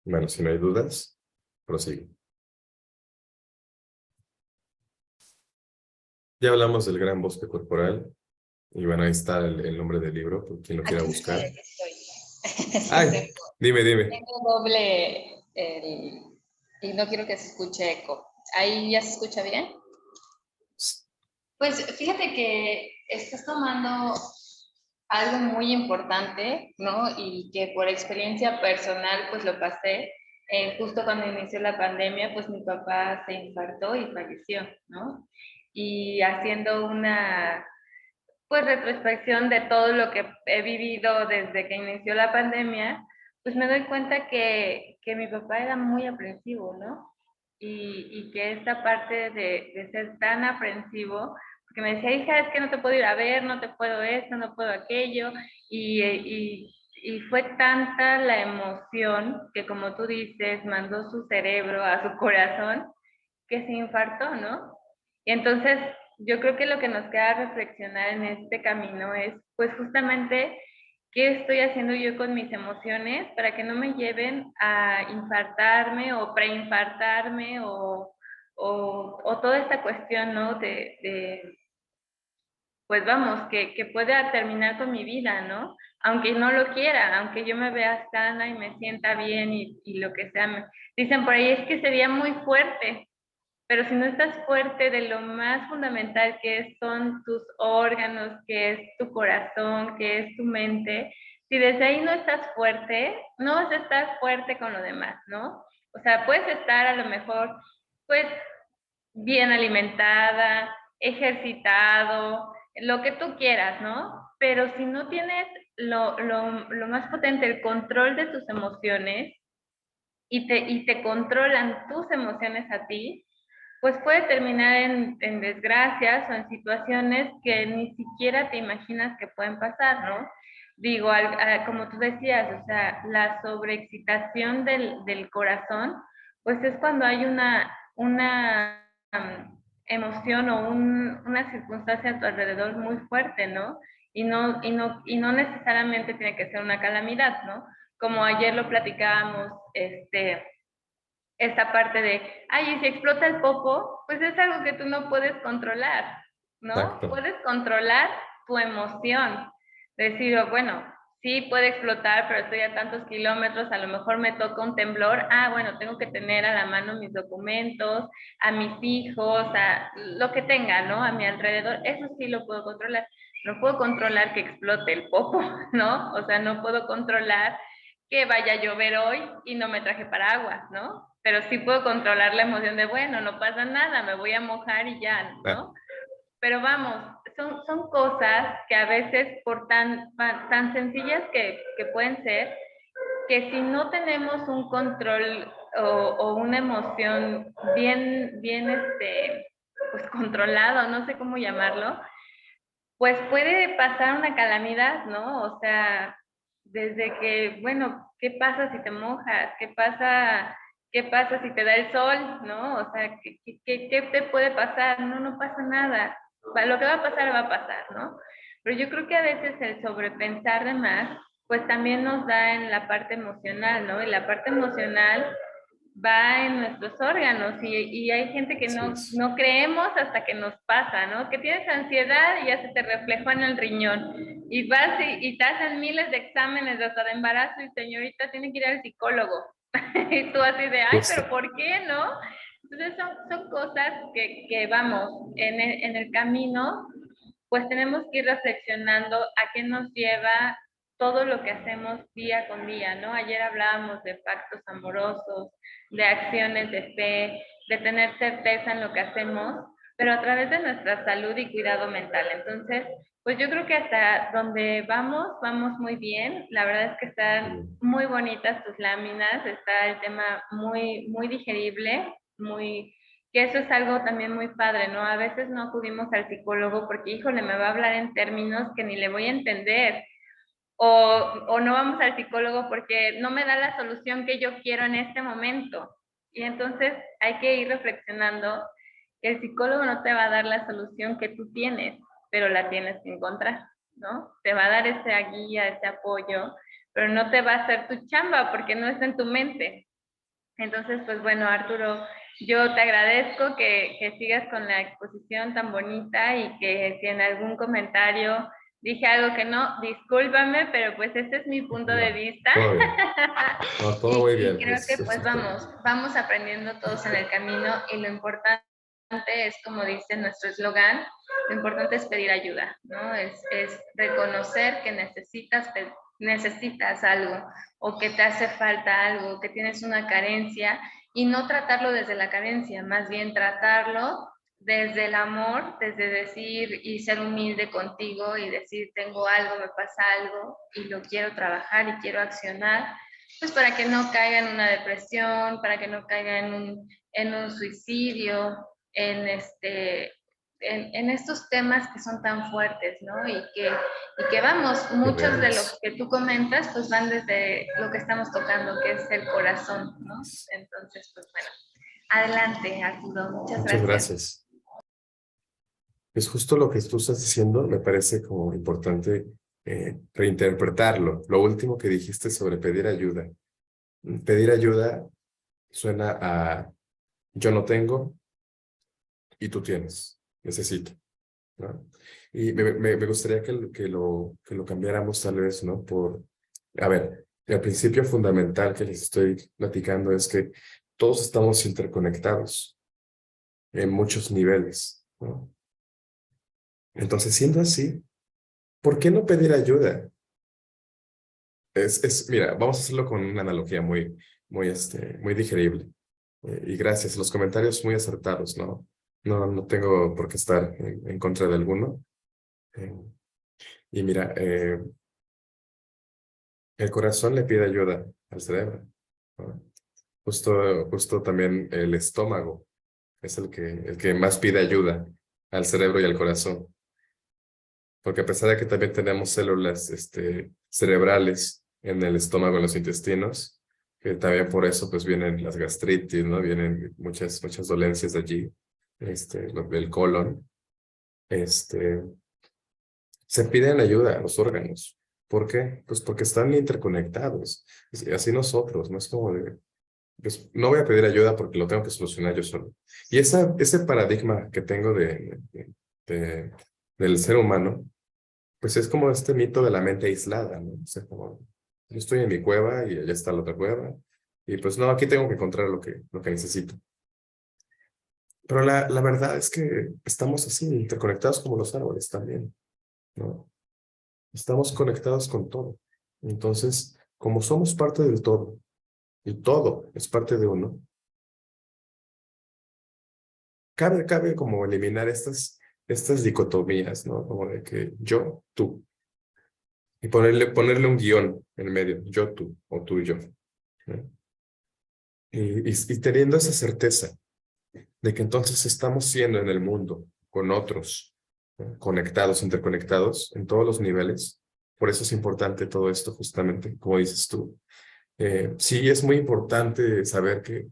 Bueno, si no hay dudas, prosigo. Ya hablamos del gran bosque corporal y bueno, ahí está el nombre del libro, por quien lo quiera Aquí buscar. estoy. Es que Ay, dime. tengo doble y no quiero que se escuche eco. ¿Ahí ya se escucha bien? Pues fíjate que estás tomando algo muy importante, ¿no? Y que por experiencia personal, pues lo pasé. Justo cuando inició la pandemia, pues mi papá se infartó y falleció, ¿no? Y haciendo una, pues, retrospección de todo lo que he vivido desde que inició la pandemia, pues me doy cuenta que mi papá era muy aprensivo, ¿no? Y que esta parte de ser tan aprensivo, porque me decía, hija, es que no te puedo ir a ver, no te puedo esto, no puedo aquello, y fue tanta la emoción que, como tú dices, mandó su cerebro a su corazón que se infartó, ¿no? Y entonces yo creo que lo que nos queda reflexionar en este camino es, pues justamente, ¿qué estoy haciendo yo con mis emociones para que no me lleven a infartarme o preinfartarme o toda esta cuestión, ¿no? Pues vamos, que pueda terminar con mi vida, ¿no? Aunque no lo quiera, aunque yo me vea sana y me sienta bien y lo que sea. Dicen por ahí, es que sería muy fuerte, pero si no estás fuerte de lo más fundamental son tus órganos, que es tu corazón, que es tu mente, si desde ahí no estás fuerte, no vas a estar fuerte con lo demás, ¿no? O sea, puedes estar a lo mejor, pues, bien alimentada, ejercitado, lo que tú quieras, ¿no? Pero si no tienes lo más potente, el control de tus emociones, y te controlan tus emociones a ti, pues puede terminar en desgracias o en situaciones que ni siquiera te imaginas que pueden pasar, ¿no? Digo, como tú decías, o sea, la sobreexcitación del corazón, pues es cuando hay una emoción o una circunstancia a tu alrededor muy fuerte, ¿no? Y no necesariamente tiene que ser una calamidad, ¿no? Como ayer lo platicábamos, esta parte de, ay, y si explota el popo, pues es algo que tú no puedes controlar, ¿no? Exacto. Puedes controlar tu emoción. Decir, oh, bueno, sí puede explotar, pero estoy a tantos kilómetros, a lo mejor me toca un temblor, bueno, tengo que tener a la mano mis documentos, a mis hijos, a lo que tenga, ¿no? A mi alrededor, eso sí lo puedo controlar. No puedo controlar que explote el popo, ¿no? O sea, no puedo controlar que vaya a llover hoy y no me traje paraguas, ¿no? Pero sí puedo controlar la emoción de, bueno, no pasa nada, me voy a mojar y ya, Ah, ¿no? Pero vamos, son cosas que a veces por tan sencillas que pueden ser, que si no tenemos un control o una emoción bien, pues controlado, no sé cómo llamarlo, pues puede pasar una calamidad, ¿no? O sea, desde que, bueno, ¿qué pasa si te mojas? ¿Qué pasa si te da el sol? ¿No? O sea, ¿qué te puede pasar? No, no pasa nada. Lo que va a pasar, ¿no? Pero yo creo que a veces el sobrepensar de más, pues también nos da en la parte emocional, ¿no? Y la parte emocional va en nuestros órganos y hay gente que así no, es. no creemos hasta que nos pasa, ¿no? Que tienes ansiedad y ya se te reflejó en el riñón y vas y te hacen miles de exámenes hasta de embarazo y señorita tiene que ir al psicólogo y tú así de, ay, Justo. pero ¿por qué, no? Entonces son cosas que vamos en el camino, pues tenemos que ir reflexionando a qué nos lleva todo lo que hacemos día con día, ¿no? Ayer hablábamos de pactos amorosos, de acciones de fe, de tener certeza en lo que hacemos, pero a través de nuestra salud y cuidado mental. Entonces, pues yo creo que hasta donde vamos muy bien. La verdad es que están muy bonitas tus láminas, está el tema muy digerible, que eso es algo también muy padre, ¿no? A veces no acudimos al psicólogo porque, híjole, me va a hablar en términos que ni le voy a entender. O no vamos al psicólogo porque no me da la solución que yo quiero en este momento. Y entonces hay que ir reflexionando que el psicólogo no te va a dar la solución que tú tienes, pero la tienes que encontrar, ¿no? Te va a dar esa guía, ese apoyo, pero no te va a hacer tu chamba porque no está en tu mente. Entonces, pues bueno, Arturo, yo te agradezco que sigas con la exposición tan bonita y que si en algún comentario dije algo que no, discúlpame, pero pues este es mi punto de No, vista. todo bien. No, todo muy Y bien. creo que Es pues súper. vamos aprendiendo todos en el camino y lo importante es, como dice nuestro eslogan, lo importante es pedir ayuda, ¿no? Es reconocer que necesitas algo o que te hace falta algo, que tienes una carencia y no tratarlo desde la carencia, más bien tratarlo desde el amor, desde decir y ser humilde contigo y decir tengo algo, me pasa algo y lo quiero trabajar y quiero accionar, pues para que no caiga en una depresión, para que no caiga en un suicidio, en en estos temas que son tan fuertes, ¿no? Y que vamos, Qué muchos de los reales. que tú comentas, pues van desde lo que estamos tocando, que es el corazón, ¿no? Entonces, pues bueno, adelante, Arturo, muchas Muchas gracias. gracias. Es justo lo que tú estás diciendo, me parece como importante reinterpretarlo. Lo último que dijiste sobre pedir ayuda. Pedir ayuda suena a yo no tengo y tú tienes, necesito, ¿no? Y me gustaría que lo cambiáramos tal vez, ¿no? A ver, el principio fundamental que les estoy platicando es que todos estamos interconectados en muchos niveles, ¿no? Entonces, siendo así, ¿por qué no pedir ayuda? Mira, vamos a hacerlo con una analogía muy digerible. Y gracias, los comentarios muy acertados, ¿no? No tengo por qué estar en contra de alguno. Eh, Y mira, el corazón le pide ayuda al cerebro, ¿no? Justo también el estómago es el que más pide ayuda al cerebro y al corazón. Porque a pesar de que también tenemos células cerebrales en el estómago, en los intestinos, que también por eso pues vienen las gastritis, ¿no? Vienen muchas dolencias de allí, del colon. Este, Se piden ayuda a los órganos. ¿Por qué? Pues porque están interconectados. Y así nosotros, no es como de, pues, no voy a pedir ayuda porque lo tengo que solucionar yo solo. Y ese paradigma que tengo de- del ser humano, pues es como este mito de la mente aislada, ¿no? O sea, como yo estoy en mi cueva y allá está la otra cueva, y pues no, aquí tengo que encontrar lo que necesito. Pero la verdad es que estamos así, interconectados como los árboles también, ¿no? Estamos conectados con todo. Entonces, como somos parte del todo, y todo es parte de uno, cabe como eliminar estas dicotomías, ¿no? Como de que yo, tú, y ponerle un guión en medio, yo, tú, o tú y yo, ¿no? Y teniendo esa certeza de que entonces estamos siendo en el mundo con otros, ¿no? Conectados, interconectados en todos los niveles. Por eso es importante todo esto, justamente, como dices tú. Sí, es muy importante saber que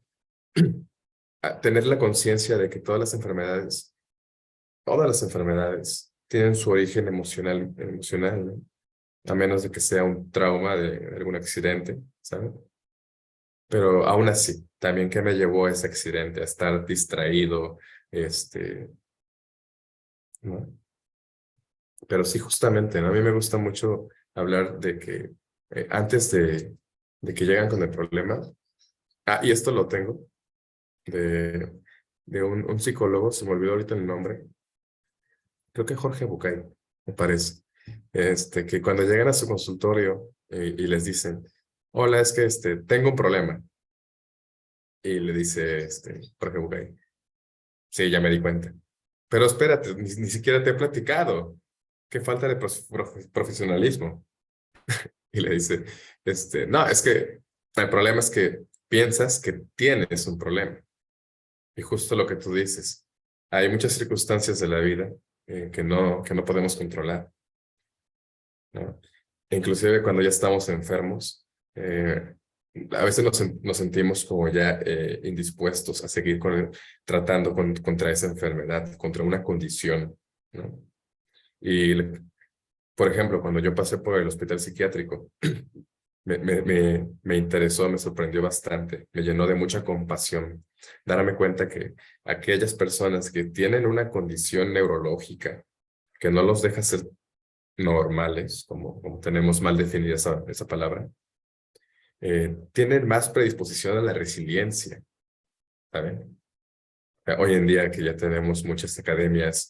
tener la conciencia de que todas las enfermedades tienen su origen emocional, ¿no? A menos de que sea un trauma de algún accidente, ¿sabes? Pero aún así, también que me llevó a ese accidente, a estar distraído, este, ¿no? Pero sí, justamente, ¿no? A mí me gusta mucho hablar de que antes de que llegan con el problema, y esto lo tengo, de, de un psicólogo, se me olvidó ahorita el nombre, creo que Jorge Bucay, me parece, que cuando llegan a su consultorio y les dicen, hola, es que tengo un problema, y le dice Jorge Bucay, sí, ya me di cuenta. Pero espérate, ni siquiera te he platicado. Qué falta de profesionalismo. Y le dice, no, es que el problema es que piensas que tienes un problema. Y justo lo que tú dices, hay muchas circunstancias de la vida que no podemos controlar, ¿no? E inclusive cuando ya estamos enfermos, a veces nos sentimos como ya indispuestos a seguir tratando contra esa enfermedad, contra una condición, ¿no? Y, por ejemplo, cuando yo pasé por el hospital psiquiátrico, me interesó, me sorprendió bastante, me llenó de mucha compasión darme cuenta que aquellas personas que tienen una condición neurológica que no los deja ser normales, como tenemos mal definida esa palabra, tienen más predisposición a la resiliencia, ¿saben? Hoy en día que ya tenemos muchas academias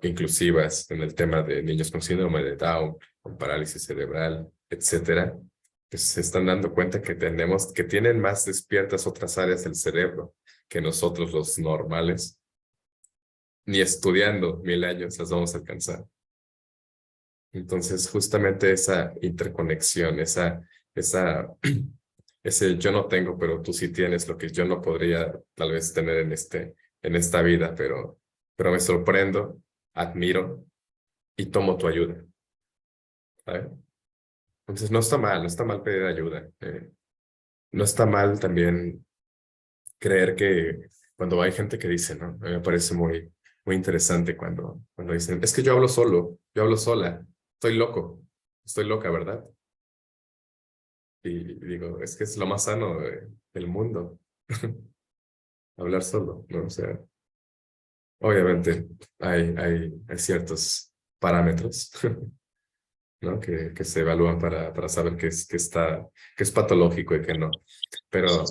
inclusivas en el tema de niños con síndrome de Down, con parálisis cerebral, etcétera, pues se están dando cuenta que tienen más despiertas otras áreas del cerebro que nosotros los normales, ni estudiando 1000 años las vamos a alcanzar. Entonces, justamente esa interconexión, esa, ese yo no tengo, pero tú sí tienes lo que yo no podría tal vez tener en esta vida, pero me sorprendo, admiro y tomo tu ayuda, ¿sabes? Entonces, no está mal pedir ayuda. No está mal también creer que cuando hay gente que dice, ¿no? A mí me parece muy interesante cuando dicen, es que yo hablo solo, yo hablo sola, estoy loco, estoy loca, ¿verdad? Y digo, es que es lo más sano del mundo, hablar solo, ¿no? O sea, obviamente hay ciertos parámetros, ¿no? Que se evalúan para saber que es patológico y que no. Pero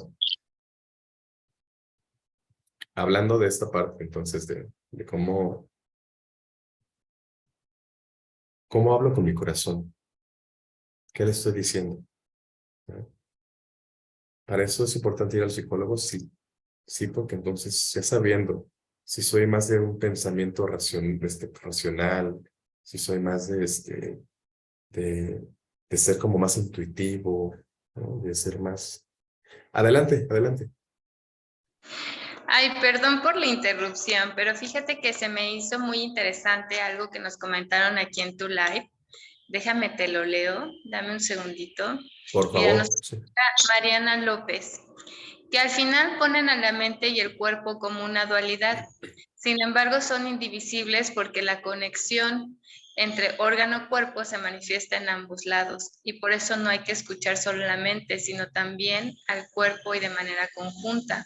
hablando de esta parte, entonces, de cómo hablo con mi corazón, ¿qué le estoy diciendo? ¿No? Para eso es importante ir al psicólogo, sí, sí, porque entonces ya sabiendo si soy más de un pensamiento racional si soy más de ser como más intuitivo, ¿no? De ser más... Adelante, adelante. Ay, perdón por la interrupción, pero fíjate que se me hizo muy interesante algo que nos comentaron aquí en tu live. Déjame te lo leo, dame un segundito. Por Mira, nos favor. Sí. Mariana López, que al final ponen a la mente y el cuerpo como una dualidad. Sin embargo, son indivisibles porque la conexión entre órgano-cuerpo se manifiesta en ambos lados y por eso no hay que escuchar solo la mente, sino también al cuerpo y de manera conjunta.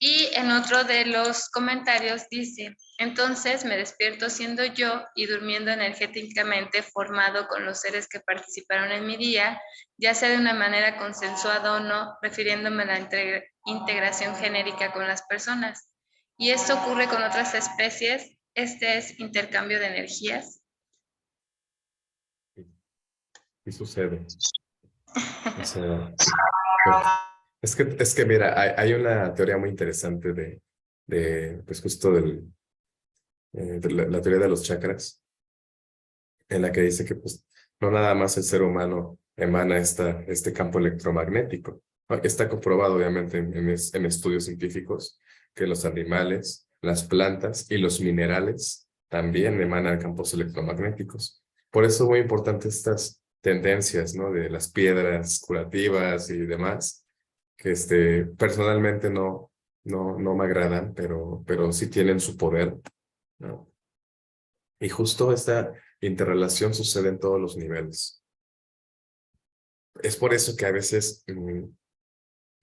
Y en otro de los comentarios dice, entonces me despierto siendo yo y durmiendo energéticamente formado con los seres que participaron en mi día, ya sea de una manera consensuada o no, refiriéndome a la integración genérica con las personas. Y esto ocurre con otras especies, este es intercambio de energías. Y sucede. O sea, es que mira, hay una teoría muy interesante pues justo de la teoría de los chakras, en la que dice que pues no nada más el ser humano emana este campo electromagnético. ¿No? Está comprobado obviamente en estudios científicos que los animales, las plantas y los minerales también emanan campos electromagnéticos. Por eso es muy importante estas tendencias, ¿no? De las piedras curativas y demás, que personalmente no me agradan, pero sí tienen su poder, ¿no? Y justo esta interrelación sucede en todos los niveles. Es por eso que a veces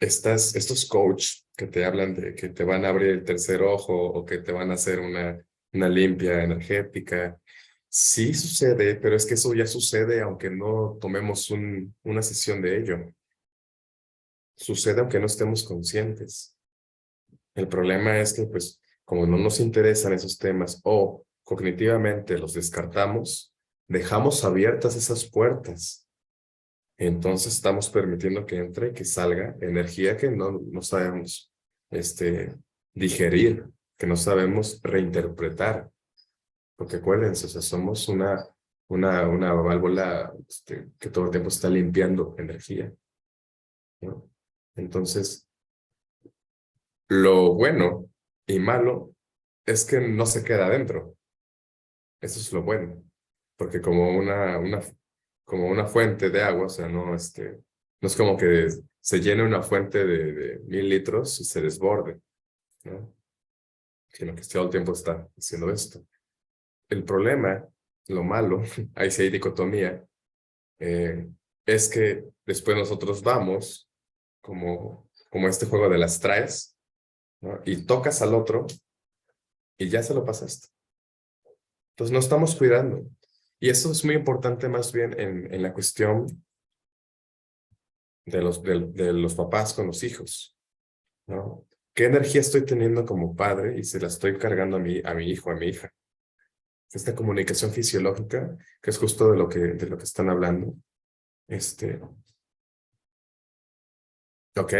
estos coach que te hablan de que te van a abrir el tercer ojo o que te van a hacer una limpia energética, sí sucede, pero es que eso ya sucede aunque no tomemos una sesión de ello. Sucede aunque no estemos conscientes. El problema es que, pues, como no nos interesan esos temas o cognitivamente los descartamos, dejamos abiertas esas puertas. Entonces estamos permitiendo que entre y que salga energía que no sabemos digerir, que no sabemos reinterpretar. Porque acuérdense, o sea, somos una válvula que todo el tiempo está limpiando energía, ¿no? Entonces, lo bueno y malo es que no se queda adentro. Eso es lo bueno. Porque como una fuente de agua, o sea, no es como que se llene una fuente de 1000 litros y se desborde, ¿no? Sino que todo el tiempo está haciendo esto. El problema, lo malo, ahí sí hay dicotomía, es que después nosotros vamos, como este juego de las traes, ¿no? Y tocas al otro y ya se lo pasaste. Entonces no estamos cuidando. Y eso es muy importante más bien en la cuestión de los papás con los hijos, ¿no? ¿Qué energía estoy teniendo como padre y se la estoy cargando a mi hijo, a mi hija? Esta comunicación fisiológica, que es justo de lo que están hablando. Ok.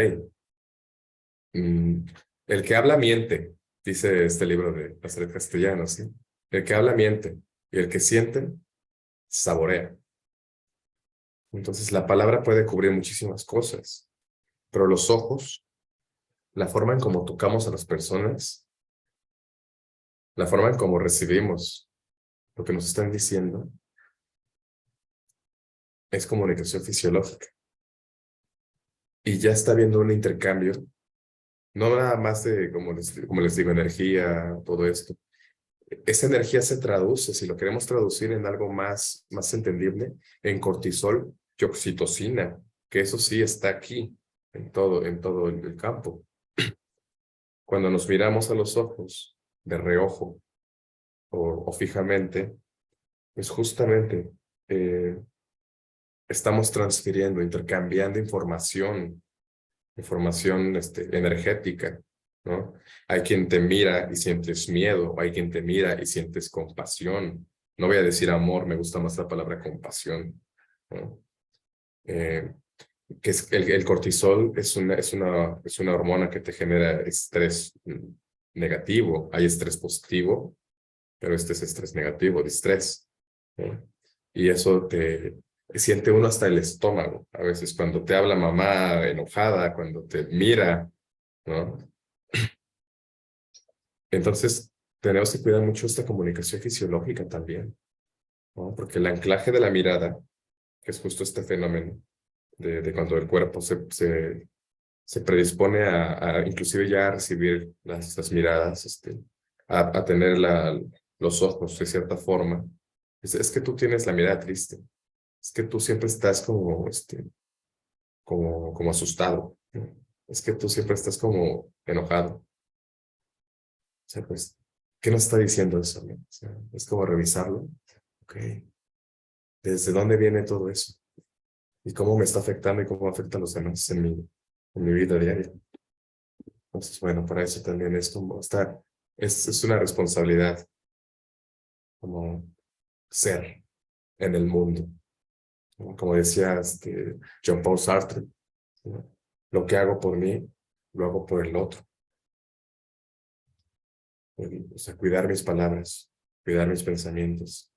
Mm, el que habla miente, dice este libro de Nazaret Castellanos, ¿sí? El que habla miente y el que siente, saborea. Entonces la palabra puede cubrir muchísimas cosas, pero los ojos, la forma en cómo tocamos a las personas, la forma en cómo recibimos lo que nos están diciendo, es comunicación fisiológica. Y ya está habiendo un intercambio, no nada más de, como les digo, energía, todo esto. Esa energía se traduce, si lo queremos traducir en algo más entendible, en cortisol y oxitocina, que eso sí está aquí, en todo el campo. Cuando nos miramos a los ojos, de reojo o fijamente, pues justamente estamos transfiriendo, intercambiando información energética, ¿no? Hay quien te mira y sientes miedo, o hay quien te mira y sientes compasión. No voy a decir amor, me gusta más la palabra compasión, ¿no? Que es el cortisol es una hormona que te genera estrés negativo, hay estrés positivo pero este es estrés negativo, distrés, ¿no? Y eso te siente uno hasta el estómago, a veces cuando te habla mamá enojada, cuando te mira, ¿no? Entonces, tenemos que cuidar mucho esta comunicación fisiológica también, ¿no? Porque el anclaje de la mirada, que es justo este fenómeno de cuando el cuerpo se predispone inclusive ya a recibir las miradas, a tener los ojos de cierta forma, es que tú tienes la mirada triste, es que tú siempre estás como asustado, ¿no? Es que tú siempre estás como enojado. O sea, pues, ¿qué nos está diciendo eso, no? O sea, es como revisarlo. Ok, ¿desde dónde viene todo eso? ¿Y cómo me está afectando y cómo afecta a los demás en mi vida diaria? Entonces, bueno, para eso también es como estar, es una responsabilidad como ser en el mundo, ¿no? Como decía Jean Paul Sartre, ¿no? Lo que hago por mí, lo hago por el otro. O sea, cuidar mis palabras, cuidar mis pensamientos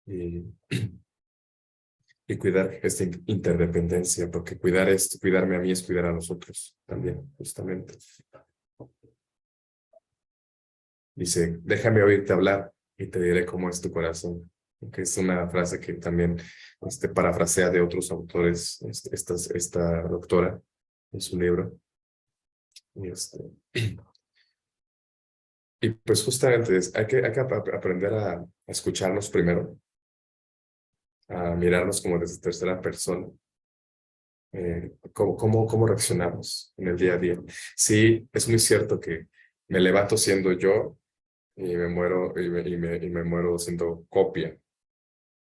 y, y cuidar esta interdependencia, porque cuidarme a mí es cuidar a los otros también, justamente. Dice, déjame oírte hablar y te diré cómo es tu corazón. Que es una frase que también parafrasea de otros autores, esta doctora en su libro. Y, y pues justamente hay que aprender a escucharnos primero, a mirarnos como desde tercera persona, cómo reaccionamos en el día a día. Sí, es muy cierto que me levanto siendo yo y me muero, y me muero siendo copia,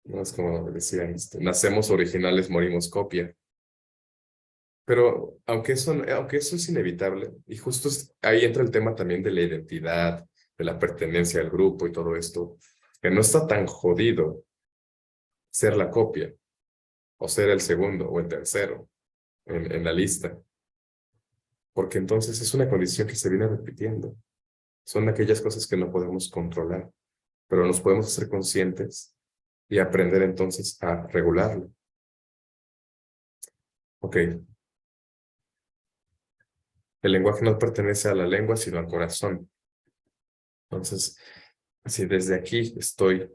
¿no? Es como decían, nacemos originales, morimos copia. Pero aunque eso es inevitable, y justo ahí entra el tema también de la identidad, de la pertenencia al grupo y todo esto, que no está tan jodido ser la copia, o ser el segundo o el tercero en la lista, porque entonces es una condición que se viene repitiendo. Son aquellas cosas que no podemos controlar, pero nos podemos hacer conscientes y aprender entonces a regularlo. Ok, el lenguaje no pertenece a la lengua, sino al corazón. Entonces, si desde aquí estoy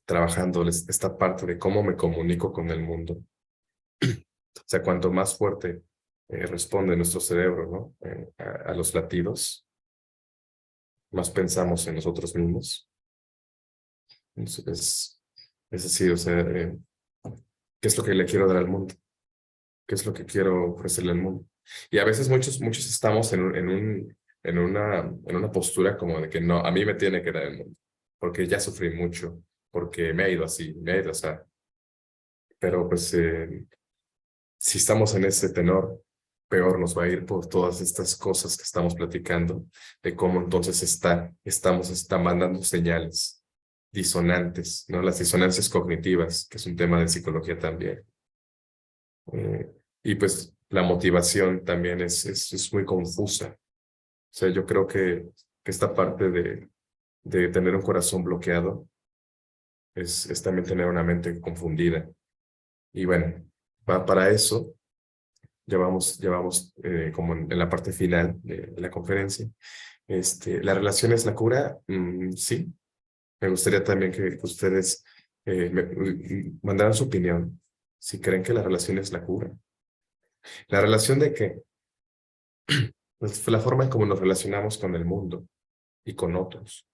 trabajando esta parte de cómo me comunico con el mundo, o sea, cuanto más fuerte responde nuestro cerebro, ¿no? A los latidos, más pensamos en nosotros mismos. Entonces, es decir, o sea, ¿qué es lo que le quiero dar al mundo? ¿Qué es lo que quiero ofrecerle al mundo? Y a veces muchos estamos en una postura como de que no, a mí me tiene que dar el mundo, porque ya sufrí mucho, porque me ha ido así, me ha ido así. Pero pues si estamos en ese tenor, peor nos va a ir por todas estas cosas que estamos platicando, de cómo entonces está mandando señales disonantes, ¿no? Las disonancias cognitivas, que es un tema de psicología también. Y pues la motivación también es muy confusa. O sea, yo creo que esta parte de tener un corazón bloqueado es también tener una mente confundida. Y bueno, para eso ya vamos como en la parte final de la conferencia. ¿La relación es la cura? Sí. Me gustaría también que ustedes mandaran su opinión, si creen que la relación es la cura. ¿La relación de qué? Pues la forma en cómo nos relacionamos con el mundo y con otros.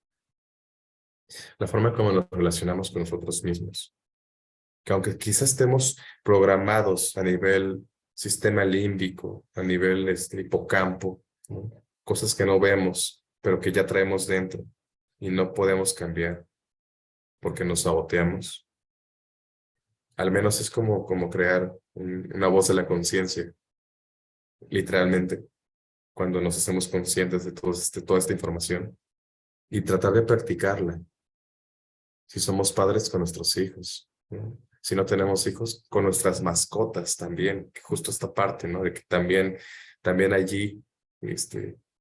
La forma en cómo nos relacionamos con nosotros mismos. Que aunque quizás estemos programados a nivel sistema límbico, a nivel hipocampo, ¿no? Cosas que no vemos, pero que ya traemos dentro y no podemos cambiar porque nos saboteamos. Al menos es como crear una voz de la conciencia, literalmente, cuando nos hacemos conscientes de toda esta información y tratar de practicarla. Si somos padres con nuestros hijos, ¿no? Si no tenemos hijos, con nuestras mascotas también, que justo esta parte, ¿no? De que también allí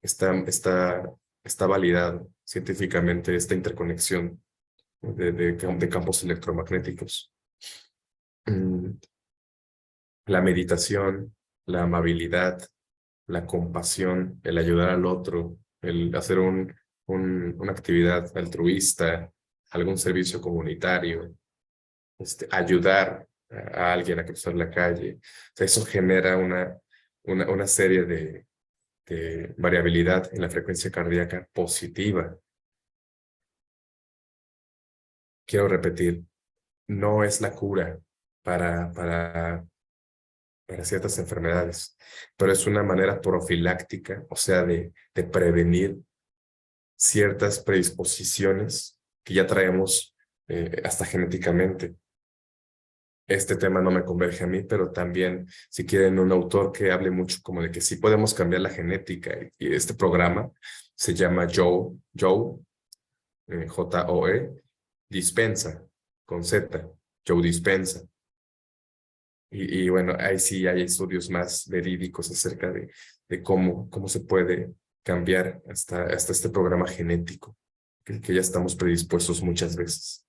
está está validado científicamente esta interconexión de campos electromagnéticos. La meditación, la amabilidad, la compasión, el ayudar al otro, el hacer una actividad altruista, algún servicio comunitario, ayudar a alguien a cruzar la calle. O sea, eso genera una serie de variabilidad en la frecuencia cardíaca positiva. Quiero repetir, no es la cura para ciertas enfermedades, pero es una manera profiláctica, o sea, de prevenir ciertas predisposiciones que ya traemos hasta genéticamente. Este tema no me converge a mí, pero también, si quieren, un autor que hable mucho como de que sí podemos cambiar la genética, y este programa se llama Joe, J-O-E, Dispenza, con Z, Joe Dispenza. Y bueno, ahí sí hay estudios más verídicos acerca de cómo se puede cambiar hasta este programa genético, que ya estamos predispuestos muchas veces,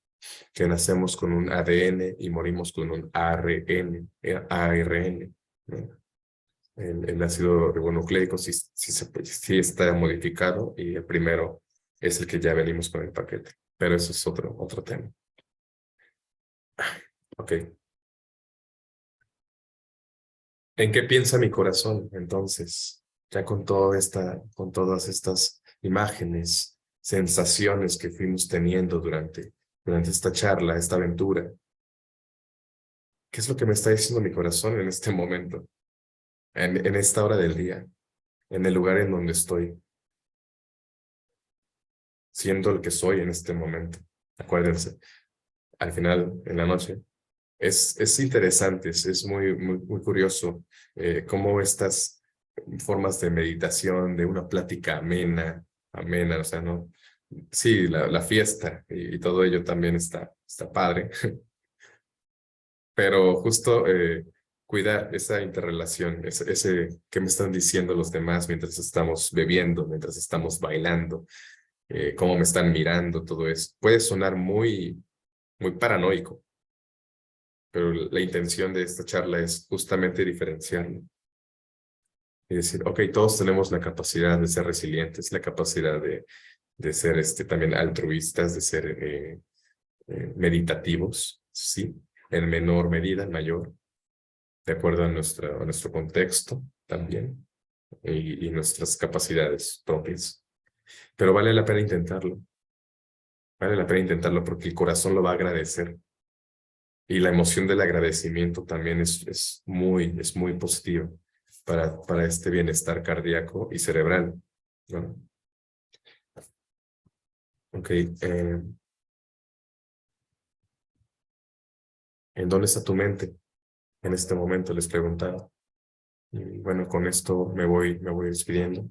que nacemos con un ADN y morimos con un ARN, ¿no? El ácido ribonucleico sí está modificado y el primero es el que ya venimos con el paquete, pero eso es otro tema. Ok. ¿En qué piensa mi corazón, entonces? Ya con todas estas imágenes, sensaciones que fuimos teniendo durante esta charla, esta aventura. ¿Qué es lo que me está diciendo mi corazón en este momento? En esta hora del día, en el lugar en donde estoy, siendo el que soy en este momento. Acuérdense, al final, en la noche, es interesante, es muy curioso cómo estas formas de meditación, de una plática amena, o sea, ¿no? Sí, la fiesta y todo ello también está padre, pero justo cuidar esa interrelación, ese que me están diciendo los demás mientras estamos bebiendo, mientras estamos bailando, cómo me están mirando, todo eso. Puede sonar muy paranoico, pero la intención de esta charla es justamente diferenciarlo y decir, ok, todos tenemos la capacidad de ser resilientes, la capacidad de ser también altruistas, de ser meditativos, sí, en menor medida, en mayor, de acuerdo a nuestro contexto también y nuestras capacidades propias. Pero vale la pena intentarlo, porque el corazón lo va a agradecer. Y la emoción del agradecimiento también es muy positiva para este bienestar cardíaco y cerebral, ¿no? Ok. ¿En dónde está tu mente en este momento? Les preguntaba. Y bueno, con esto me voy despidiendo.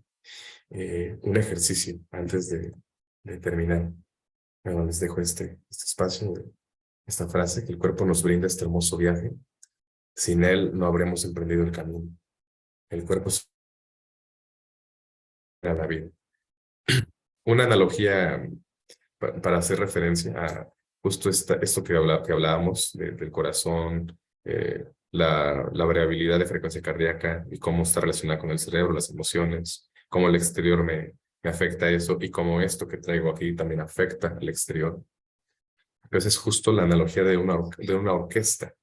Un ejercicio antes de terminar. Bueno, les dejo este espacio, esta frase, que el cuerpo nos brinda este hermoso viaje. Sin él no habremos emprendido el camino. El cuerpo es la vida. Una analogía para hacer referencia a justo esto que hablábamos del corazón, la variabilidad de frecuencia cardíaca y cómo está relacionada con el cerebro, las emociones, cómo el exterior me afecta eso y cómo esto que traigo aquí también afecta al exterior. Entonces es justo la analogía de una orquesta.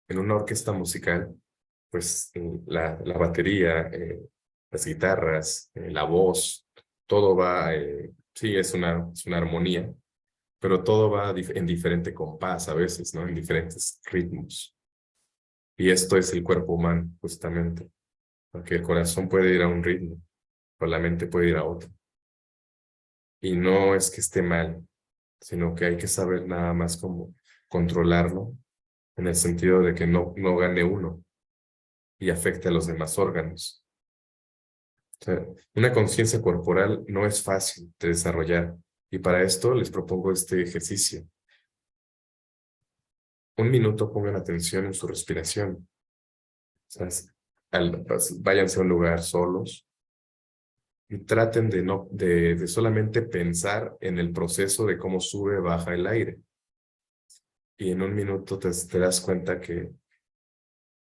En una orquesta musical, pues la batería, las guitarras, la voz, todo va, sí, es una armonía, pero todo va en diferente compás a veces, ¿no? En diferentes ritmos. Y esto es el cuerpo humano, justamente, porque el corazón puede ir a un ritmo, pero la mente puede ir a otro. Y no es que esté mal, sino que hay que saber nada más cómo controlarlo, en el sentido de que no gane uno y afecte a los demás órganos. O sea, una conciencia corporal no es fácil de desarrollar, y para esto les propongo este ejercicio. Un minuto pongan atención en su respiración. O sea, váyanse a un lugar solos, y traten de solamente pensar en el proceso de cómo sube, baja el aire. Y en un minuto te das cuenta que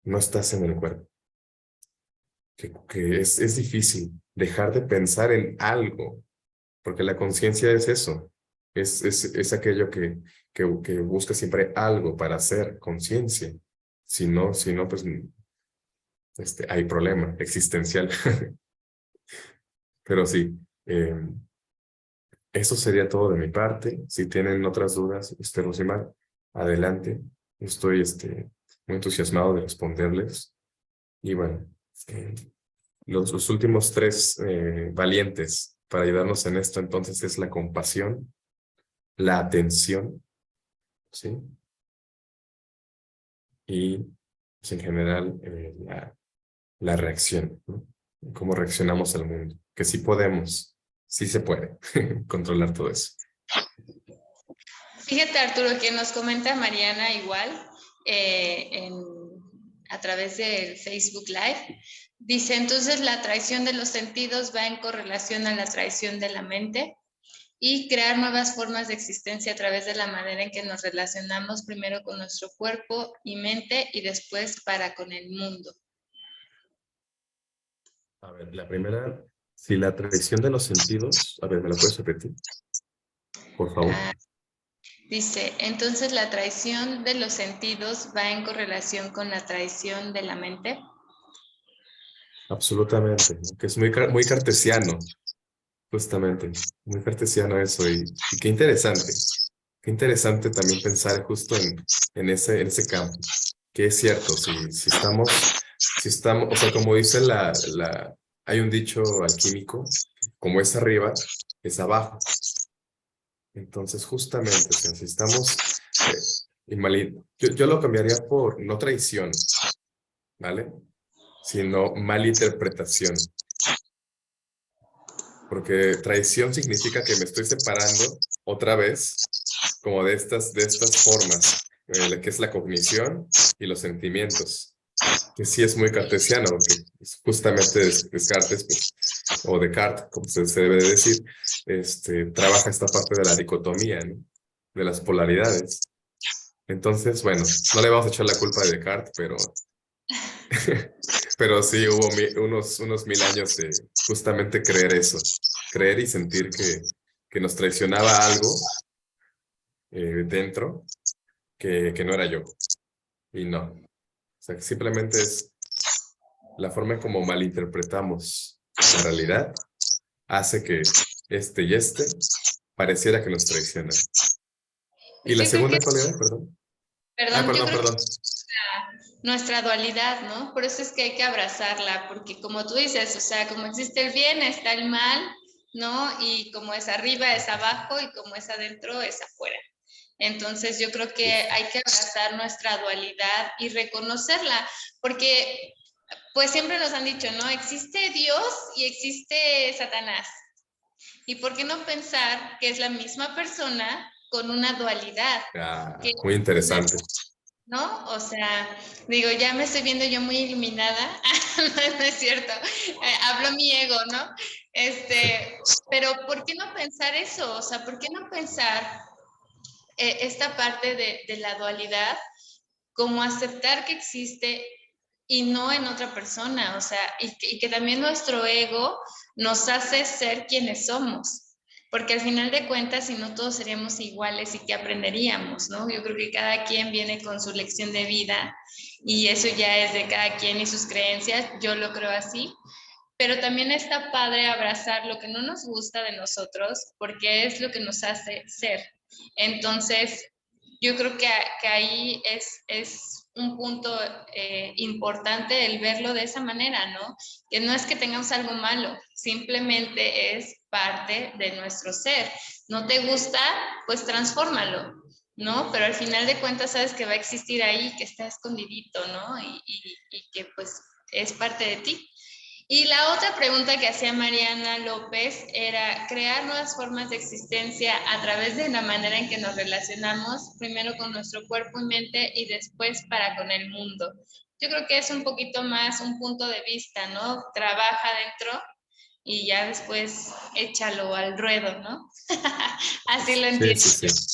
no estás en el cuerpo, que es difícil dejar de pensar en algo, porque la conciencia es eso, es aquello que busca siempre algo para hacer conciencia. Si no, pues hay problema existencial. Pero sí, eso sería todo de mi parte. Si tienen otras dudas, Rosimar, adelante. Estoy muy entusiasmado de responderles. Y bueno, eh, los últimos tres valientes para ayudarnos en esto entonces es la compasión, la atención, ¿sí? Y pues, en general la reacción, ¿no? Cómo reaccionamos al mundo. Que sí podemos, sí se puede controlar todo eso. Fíjate, Arturo, que nos comenta Mariana igual a través del Facebook Live. Dice, entonces la traición de los sentidos va en correlación a la traición de la mente y crear nuevas formas de existencia a través de la manera en que nos relacionamos primero con nuestro cuerpo y mente y después para con el mundo. A ver, la primera, si la traición de los sentidos, a ver, ¿me lo puedes repetir? Por favor. Dice, entonces la traición de los sentidos va en correlación con la traición de la mente. Absolutamente, ¿no? Que es muy cartesiano, justamente, muy cartesiano eso, y qué interesante también pensar justo en ese campo, que es cierto, si estamos, o sea, como dice hay un dicho alquímico, como es arriba, es abajo. Entonces, justamente, o sea, si estamos, yo lo cambiaría por no traición, ¿vale? Sino malinterpretación. Porque traición significa que me estoy separando otra vez, como de estas formas, que es la cognición y los sentimientos, que sí es muy cartesiano, porque justamente Descartes, pues, o Descartes, como se debe de decir, trabaja esta parte de la dicotomía, ¿no? De las polaridades. Entonces, bueno, no le vamos a echar la culpa de Descartes, pero sí hubo unos 1000 años de justamente creer eso, creer y sentir que nos traicionaba algo dentro que no era yo. Y no. O sea, que simplemente es la forma en como malinterpretamos la realidad hace que y pareciera que nos traicionan. ¿Y Pues la yo creo que, segunda cuál era? Perdón. Ah, perdón, yo perdón, creo que perdón. nuestra dualidad, ¿no? Por eso es que hay que abrazarla, porque como tú dices, o sea, como existe el bien, está el mal, ¿no? Y como es arriba, es abajo, y como es adentro, es afuera. Entonces yo creo que Justo. hay que abrazar nuestra dualidad y reconocerla, porque pues siempre nos han dicho, ¿no? Existe Dios y existe Satanás. ¿Y por qué no pensar que es la misma persona con una dualidad? Que Ah, muy interesante. ¿no? O sea, digo, ya me estoy viendo yo muy iluminada. No es cierto. Hablo mi ego, ¿no? Pero ¿por qué no pensar eso? O sea, ¿por qué no pensar esta parte de la dualidad como aceptar que existe y no en otra persona? O sea, y que también nuestro ego nos hace ser quienes somos. Porque al final de cuentas, si no todos seríamos iguales y que aprenderíamos, ¿no? Yo creo que cada quien viene con su lección de vida y eso ya es de cada quien y sus creencias, yo lo creo así, pero también está padre abrazar lo que no nos gusta de nosotros porque es lo que nos hace ser. Entonces, yo creo que ahí es un punto importante el verlo de esa manera, ¿no? Que no es que tengamos algo malo, simplemente es parte de nuestro ser. ¿No te gusta? Pues transfórmalo, ¿no? Pero al final de cuentas sabes que va a existir ahí, que está escondidito, ¿no? Y que pues es parte de ti. Y la otra pregunta que hacía Mariana López era crear nuevas formas de existencia a través de la manera en que nos relacionamos, primero con nuestro cuerpo y mente y después para con el mundo. Yo creo que es un poquito más un punto de vista, ¿no? Trabaja dentro y ya después échalo al ruedo, ¿no? Así lo Sí, entiendo. sí, sí.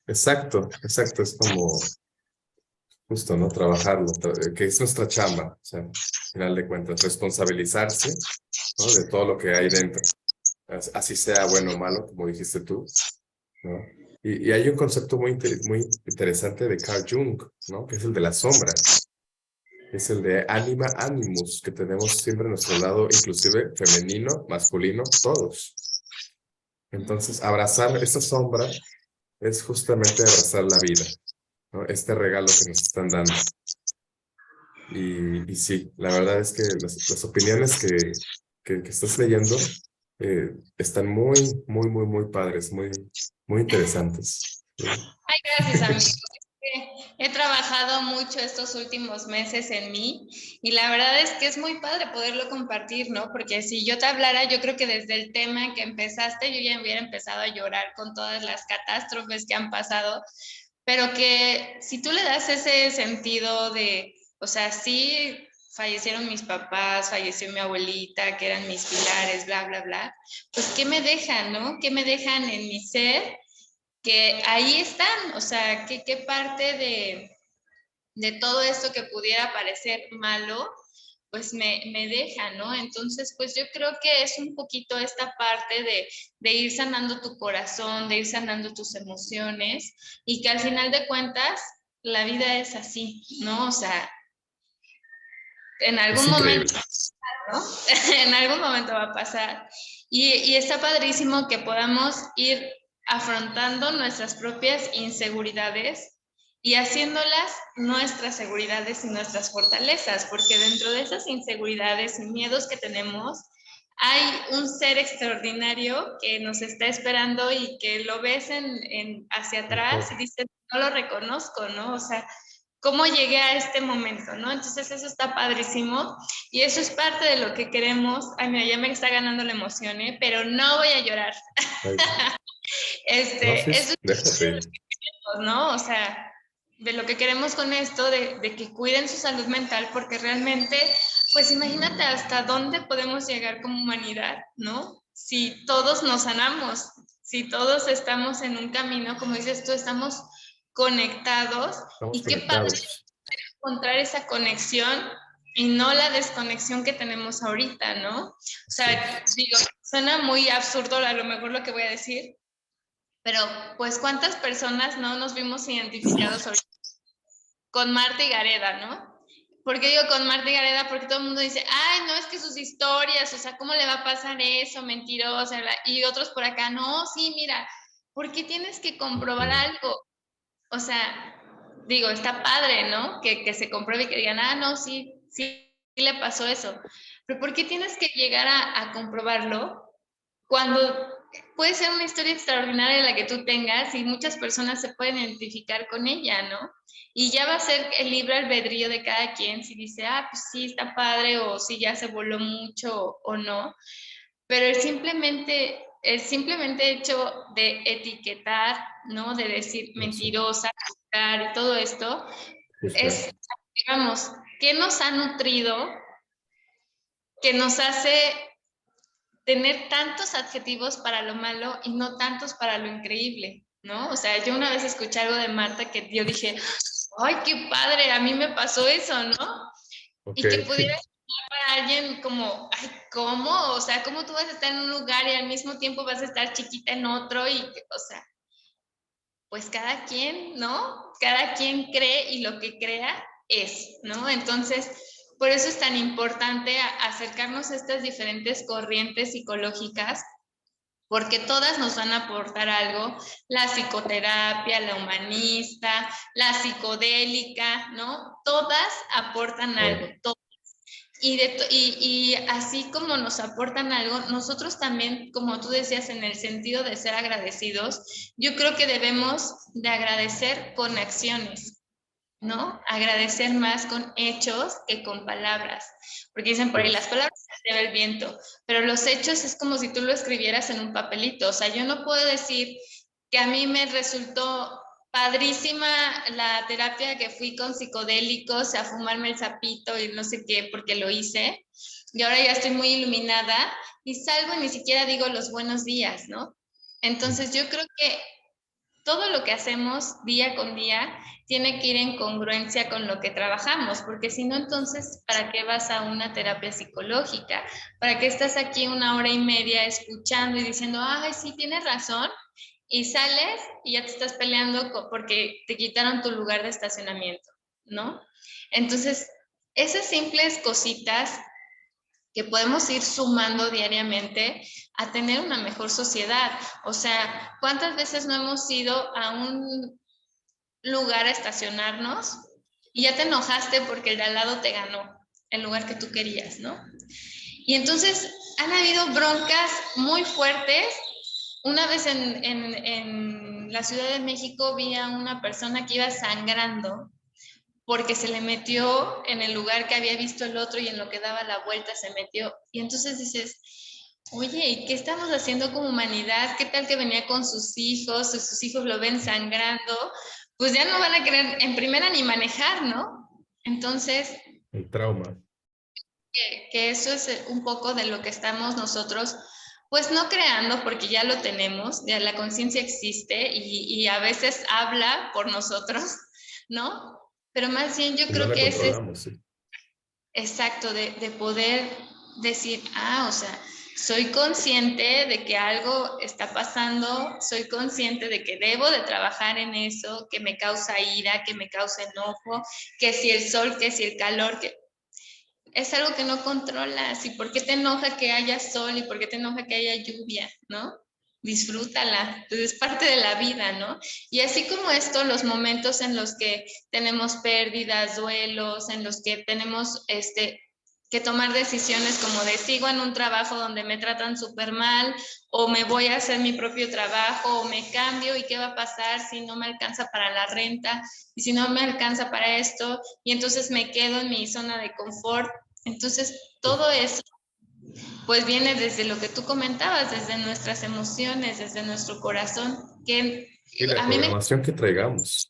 Exacto, exacto. Es como justo, ¿no? Trabajarlo, que es nuestra chamba, o sea, al final de cuentas, responsabilizarse, ¿no? De todo lo que hay dentro, así sea bueno o malo, como dijiste tú, ¿no? Y hay un concepto muy interesante de Carl Jung, ¿no? Que es el de la sombra, es el de anima animus, que tenemos siempre a nuestro lado, inclusive femenino, masculino, todos. Entonces, abrazar esa sombra es justamente abrazar la vida, ¿no? Este regalo que nos están dando. Y sí, la verdad es que las opiniones que estás leyendo están muy padres, muy interesantes. ¿Sí? Ay, gracias, amigo. He trabajado mucho estos últimos meses en mí y la verdad es que es muy padre poderlo compartir, ¿no? Porque si yo te hablara, yo creo que desde el tema en que empezaste, yo ya hubiera empezado a llorar con todas las catástrofes que han pasado, pero que si tú le das ese sentido de, o sea, sí fallecieron mis papás, falleció mi abuelita, que eran mis pilares, bla, bla, bla, pues ¿qué me dejan, no? ¿Qué me dejan en mi ser? Que ahí están, o sea, qué parte de todo esto que pudiera parecer malo, pues me deja, ¿no? Entonces, pues yo creo que es un poquito esta parte de ir sanando tu corazón, de ir sanando tus emociones y que al final de cuentas la vida es así, ¿no? O sea, en Es algún momento, increíble. ¿no? En algún momento va a pasar. Y está padrísimo que podamos ir afrontando nuestras propias inseguridades y haciéndolas nuestras seguridades y nuestras fortalezas, porque dentro de esas inseguridades y miedos que tenemos, hay un ser extraordinario que nos está esperando y que lo ves hacia atrás y dices, no lo reconozco, ¿no? O sea, cómo llegué a este momento, ¿no? Entonces eso está padrísimo y eso es parte de lo que queremos. Ay, mira, ya me está ganando la emoción, ¿eh? Pero no voy a llorar. Ay, no, sí, Eso es, déjate. ¿no? O sea, de lo que queremos con esto, de que cuiden su salud mental, porque realmente, pues imagínate hasta dónde podemos llegar como humanidad, ¿no? Si todos nos sanamos, si todos estamos en un camino, como dices tú, estamos conectados Estamos y qué padre conectados. encontrar esa conexión y no la desconexión que tenemos ahorita, ¿no? O Así sea, es. digo, suena muy absurdo a lo mejor lo que voy a decir, pero pues cuántas personas no nos vimos identificados ahorita con Marta y Gareda, ¿no? ¿Por qué digo con Marta y Gareda? Porque todo el mundo dice, ay, no, es que sus historias, o sea, ¿cómo le va a pasar eso? Mentirosa, y otros por acá, no, sí, mira, ¿por qué tienes que comprobar algo? O sea, digo, está padre, ¿no? Que se compruebe y que digan, ah, no, sí, sí le pasó eso. Pero ¿por qué tienes que llegar a comprobarlo cuando puede ser una historia extraordinaria la que tú tengas y muchas personas se pueden identificar con ella, ¿no? Y ya va a ser el libre albedrío de cada quien si dice, ah, pues sí, está padre o si ya se voló mucho o no. Pero el simplemente hecho de etiquetar, ¿no? De decir Así, mentirosa, y todo esto, juzgar. es, digamos, ¿qué nos ha nutrido? Que nos hace tener tantos adjetivos para lo malo y no tantos para lo increíble, ¿no? O sea, yo una vez escuché algo de Marta que yo dije, ay, qué padre, a mí me pasó eso, ¿no? Ok. Y que pudiera ser para alguien como, ay, ¿cómo? O sea, ¿cómo tú vas a estar en un lugar y al mismo tiempo vas a estar chiquita en otro? Y, o sea, pues cada quien, ¿no? Cada quien cree y lo que crea es, ¿no? Entonces, por eso es tan importante acercarnos a estas diferentes corrientes psicológicas porque todas nos van a aportar algo, la psicoterapia, la humanista, la psicodélica, ¿no? Todas aportan algo, Bueno, y así como nos aportan algo, nosotros también, como tú decías, en el sentido de ser agradecidos, yo creo que debemos de agradecer con acciones, ¿no? Agradecer más con hechos que con palabras, porque dicen por ahí, las pues, palabras se lleva el viento, pero los hechos es como si tú lo escribieras en un papelito, o sea, yo no puedo decir que a mí me resultó padrísima la terapia que fui con psicodélicos, a fumarme el sapito y no sé qué, porque lo hice, y ahora ya estoy muy iluminada, y salgo y ni siquiera digo los buenos días, ¿no? Entonces yo creo que todo lo que hacemos día con día tiene que ir en congruencia con lo que trabajamos, porque si no, entonces, ¿para qué vas a una terapia psicológica? ¿Para qué estás aquí 1 hora y media escuchando y diciendo, ay, sí, tienes razón? Y sales y ya te estás peleando porque te quitaron tu lugar de estacionamiento, ¿no? Entonces, esas simples cositas que podemos ir sumando diariamente a tener una mejor sociedad. O sea, ¿cuántas veces no hemos ido a un lugar a estacionarnos y ya te enojaste porque el de al lado te ganó el lugar que tú querías, ¿no? Y entonces han habido broncas muy fuertes. Una vez en la Ciudad de México vi a una persona que iba sangrando porque se le metió en el lugar que había visto el otro y en lo que daba la vuelta se metió. Y entonces dices, oye, ¿y qué estamos haciendo como humanidad? ¿Qué tal que venía con sus hijos? Si sus hijos lo ven sangrando, pues ya no van a querer en primera ni manejar, ¿no? Entonces, El trauma. que eso es un poco de lo que estamos nosotros, pues no creando, porque ya lo tenemos, ya la conciencia existe y a veces habla por nosotros, ¿no? Pero más bien yo Y no creo la que ese es controlamos, sí. exacto, de poder decir, o sea, soy consciente de que algo está pasando, soy consciente de que debo de trabajar en eso, que me causa ira, que me causa enojo, que si el sol, que si el calor, que es algo que no controlas. ¿Y por qué te enoja que haya sol y por qué te enoja que haya lluvia, no? Disfrútala, pues es parte de la vida, ¿no? Y así como esto, los momentos en los que tenemos pérdidas, duelos, en los que tenemos que tomar decisiones como de sigo en un trabajo donde me tratan súper mal o me voy a hacer mi propio trabajo o me cambio y qué va a pasar si no me alcanza para la renta y si no me alcanza para esto y entonces me quedo en mi zona de confort. Entonces, todo eso pues viene desde lo que tú comentabas, desde nuestras emociones, desde nuestro corazón, que Y la a mí me, programación que traigamos.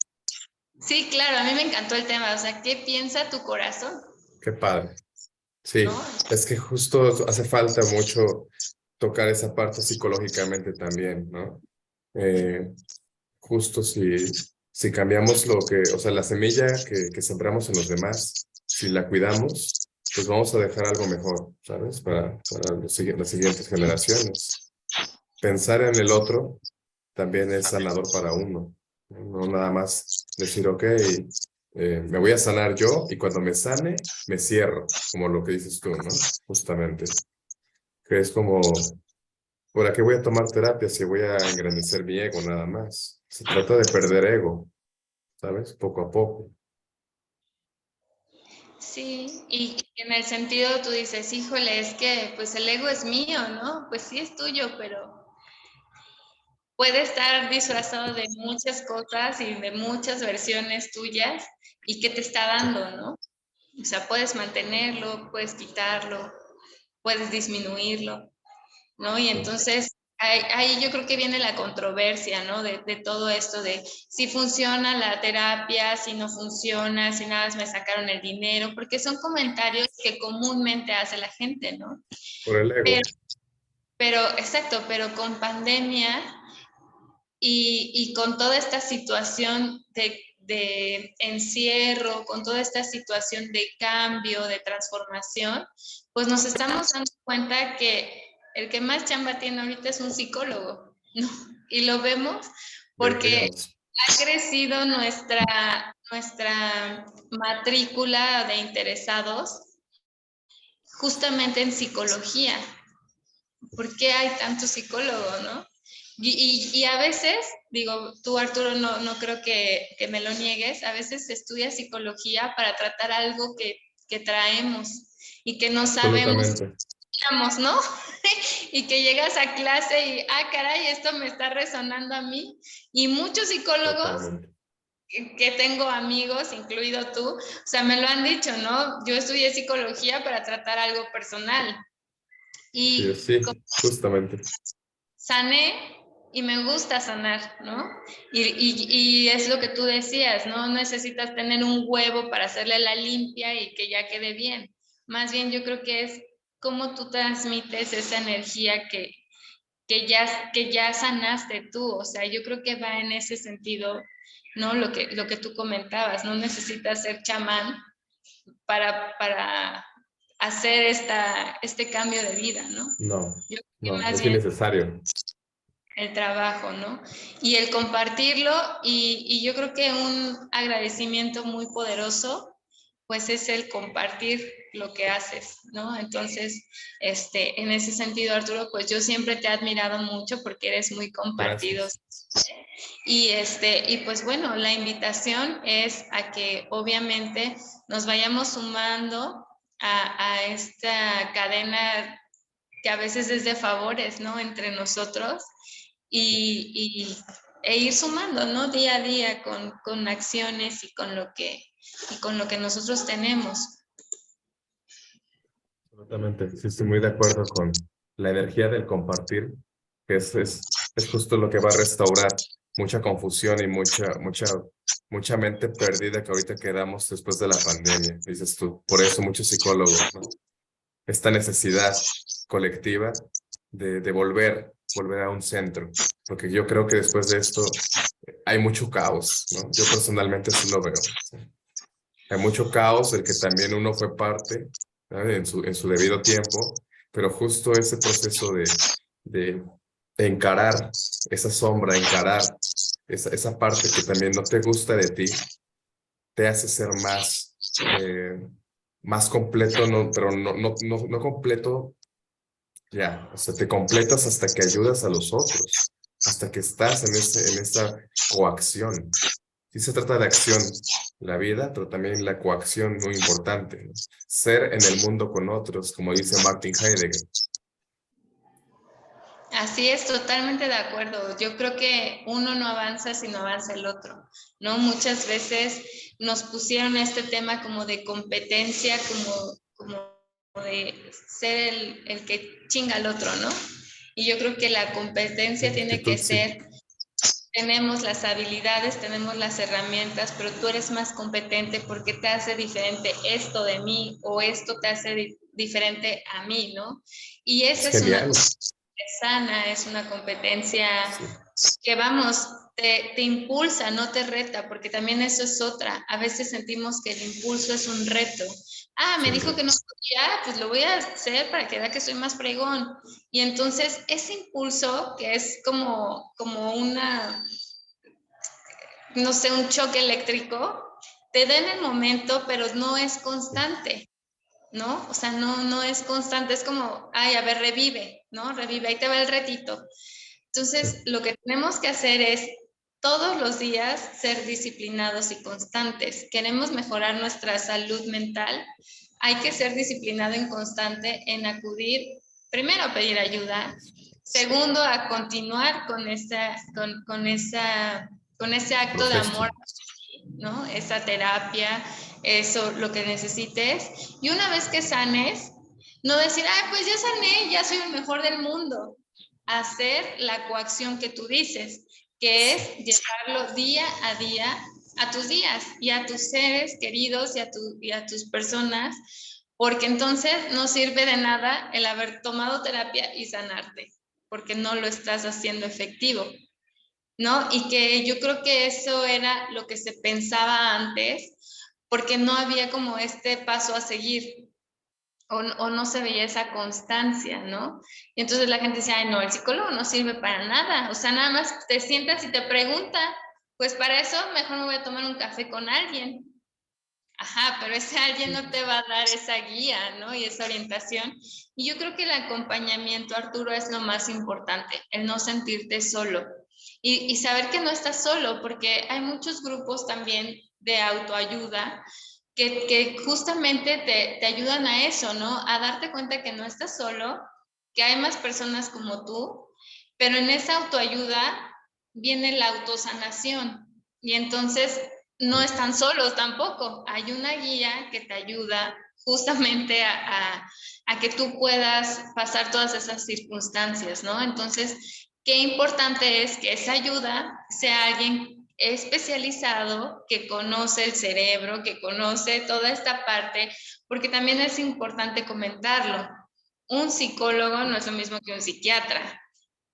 sí, claro, a mí me encantó el tema, o sea, ¿qué piensa tu corazón? Qué padre. ¿No? Sí, es que justo hace falta mucho tocar esa parte psicológicamente también, ¿no? Eh, justo si cambiamos lo que, o sea, la semilla que sembramos en los demás, si la cuidamos, pues vamos a dejar algo mejor, ¿sabes? Para las siguientes generaciones. Pensar en el otro también es sanador para uno, ¿no? No nada más decir, ok, me voy a sanar yo y cuando me sane, me cierro, como lo que dices tú, ¿no? Justamente, que es como, ¿para qué voy a tomar terapia si voy a engrandecer mi ego nada más? Se trata de perder ego, ¿sabes? Poco a poco. Sí, y en el sentido tú dices, híjole, es que pues el ego es mío, ¿no? Pues sí es tuyo, pero puede estar disfrazado de muchas cosas y de muchas versiones tuyas y qué te está dando, ¿no? O sea, puedes mantenerlo, puedes quitarlo, puedes disminuirlo, ¿no? Y entonces ahí yo creo que viene la controversia, ¿no? De todo esto de si funciona la terapia, si no funciona, si nada más me sacaron el dinero, porque son comentarios que comúnmente hace la gente, ¿no? Por el Pero, ego. exacto, pero con pandemia y con toda esta situación de encierro, con toda esta situación de cambio, de transformación, pues nos estamos dando cuenta que el que más chamba tiene ahorita es un psicólogo, ¿no? Y lo vemos porque Deberíamos. ha crecido nuestra matrícula de interesados justamente en psicología. ¿Por qué hay tanto psicólogo, no? Y a veces, digo, tú Arturo no creo que me lo niegues, a veces se estudia psicología para tratar algo que traemos y que no sabemos, Absolutamente. ¿no? Y que llegas a clase y, caray, esto me está resonando a mí. Y muchos psicólogos Totalmente. que tengo amigos, incluido tú, o sea, me lo han dicho, ¿no? Yo estudié psicología para tratar algo personal. Sí, Y sí, justamente. sané y me gusta sanar, ¿no? Y es lo que tú decías, ¿no? No necesitas tener un huevo para hacerle la limpia y que ya quede bien. Más bien yo creo que es cómo tú transmites esa energía que ya sanaste tú. O sea, yo creo que va en ese sentido, ¿no? Lo que tú comentabas, no necesitas ser chamán para hacer este cambio de vida, ¿no? No, Yo creo que no, más es bien innecesario. el trabajo, ¿no? Y el compartirlo, y yo creo que un agradecimiento muy poderoso, pues es el compartir lo que haces, ¿no? Entonces, en ese sentido, Arturo, pues yo siempre te he admirado mucho porque eres muy compartido. Gracias. Y pues bueno, la invitación es a que obviamente nos vayamos sumando a esta cadena que a veces es de favores, ¿no? Entre nosotros e ir sumando, ¿no? Día a día con acciones y con lo que nosotros tenemos. Absolutamente, sí, estoy muy de acuerdo con la energía del compartir, que es justo lo que va a restaurar mucha confusión y mucha mente perdida que ahorita quedamos después de la pandemia, dices tú. Por eso muchos psicólogos, ¿no? Esta necesidad colectiva de volver a un centro, porque yo creo que después de esto hay mucho caos, ¿no? Yo personalmente así lo veo. ¿Sí? Hay mucho caos del que también uno fue parte, ¿no? En su debido tiempo, pero justo ese proceso de encarar esa sombra, encarar esa parte que también no te gusta de ti, te hace ser más completo, no, pero no completo ya, o sea, te completas hasta que ayudas a los otros, hasta que estás en esa coacción. Sí se trata de acción, la vida, pero también la coacción muy importante, ¿no? Ser en el mundo con otros, como dice Martin Heidegger. Así es, totalmente de acuerdo. Yo creo que uno no avanza si no avanza el otro, ¿no? Muchas veces nos pusieron este tema como de competencia, como de ser el que chinga al otro, ¿no? Y yo creo que la competencia tiene que Actitud, sí. ser, tenemos las habilidades, tenemos las herramientas, pero tú eres más competente porque te hace diferente esto de mí o esto te hace diferente a mí, ¿no? Y Es esa es una genial. competencia sana, es una competencia Sí, que vamos, te impulsa, no te reta, porque también eso es otra. A veces sentimos que el impulso es un reto. Ah, es me un dijo que no reto. podía, pues lo voy a hacer para que vea que soy más fregón. Y entonces ese impulso, que es como una, no sé, un choque eléctrico, te da en el momento, pero no es constante, ¿no? O sea, no es constante, es como, ay, a ver, revive, ¿no? Revive, ahí te va el retito. Entonces, Sí. lo que tenemos que hacer es todos los días ser disciplinados y constantes. Queremos mejorar nuestra salud mental, hay que ser disciplinado y constante en acudir, primero a pedir ayuda, segundo a continuar con ese acto de amor, Proceso. ¿no? Esa terapia, eso, lo que necesites. Y una vez que sanes, no decir, ah, pues ya sané, ya soy el mejor del mundo. Hacer la coacción que tú dices, que es llevarlo día a día a tus días y a tus seres queridos y a tus personas, porque entonces no sirve de nada el haber tomado terapia y sanarte, porque no lo estás haciendo efectivo, ¿no? Y que yo creo que eso era lo que se pensaba antes, porque no había como este paso a seguir o no se veía esa constancia, ¿no? Y entonces la gente decía, ay, no, el psicólogo no sirve para nada, o sea, nada más te sientas y te pregunta, pues para eso mejor me voy a tomar un café con alguien. Ajá, pero ese alguien no te va a dar esa guía, ¿no? Y esa orientación. Y yo creo que el acompañamiento, Arturo, es lo más importante, el no sentirte solo y saber que no estás solo, porque hay muchos grupos también de autoayuda que justamente te ayudan a eso, ¿no? A darte cuenta que no estás solo, que hay más personas como tú, pero en esa autoayuda viene la autosanación. Y entonces no están solos tampoco. Hay una guía que te ayuda justamente a que tú puedas pasar todas esas circunstancias, ¿no? Entonces, qué importante es que esa ayuda sea alguien especializado, que conoce el cerebro, que conoce toda esta parte, porque también es importante comentarlo. un psicólogo no es lo mismo que un psiquiatra,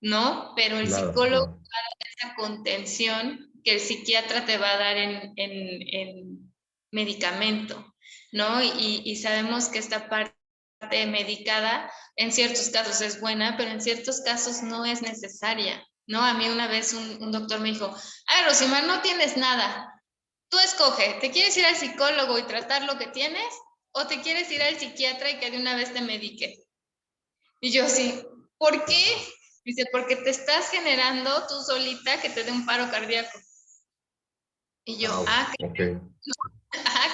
¿no? Pero el Nada, psicólogo no. esa contención que el psiquiatra te va a dar en medicamento, ¿no? Y sabemos que esta parte medicada en ciertos casos es buena, pero en ciertos casos no es necesaria, ¿no? A mí una vez un doctor me dijo, ay, Rosimar, no tienes nada, tú escoge, ¿te quieres ir al psicólogo y tratar lo que tienes? ¿O te quieres ir al psiquiatra y que de una vez te medique? Y yo sí, ¿por qué? Dice, porque te estás generando tú solita que te dé un paro cardíaco. Y yo, Wow, ok.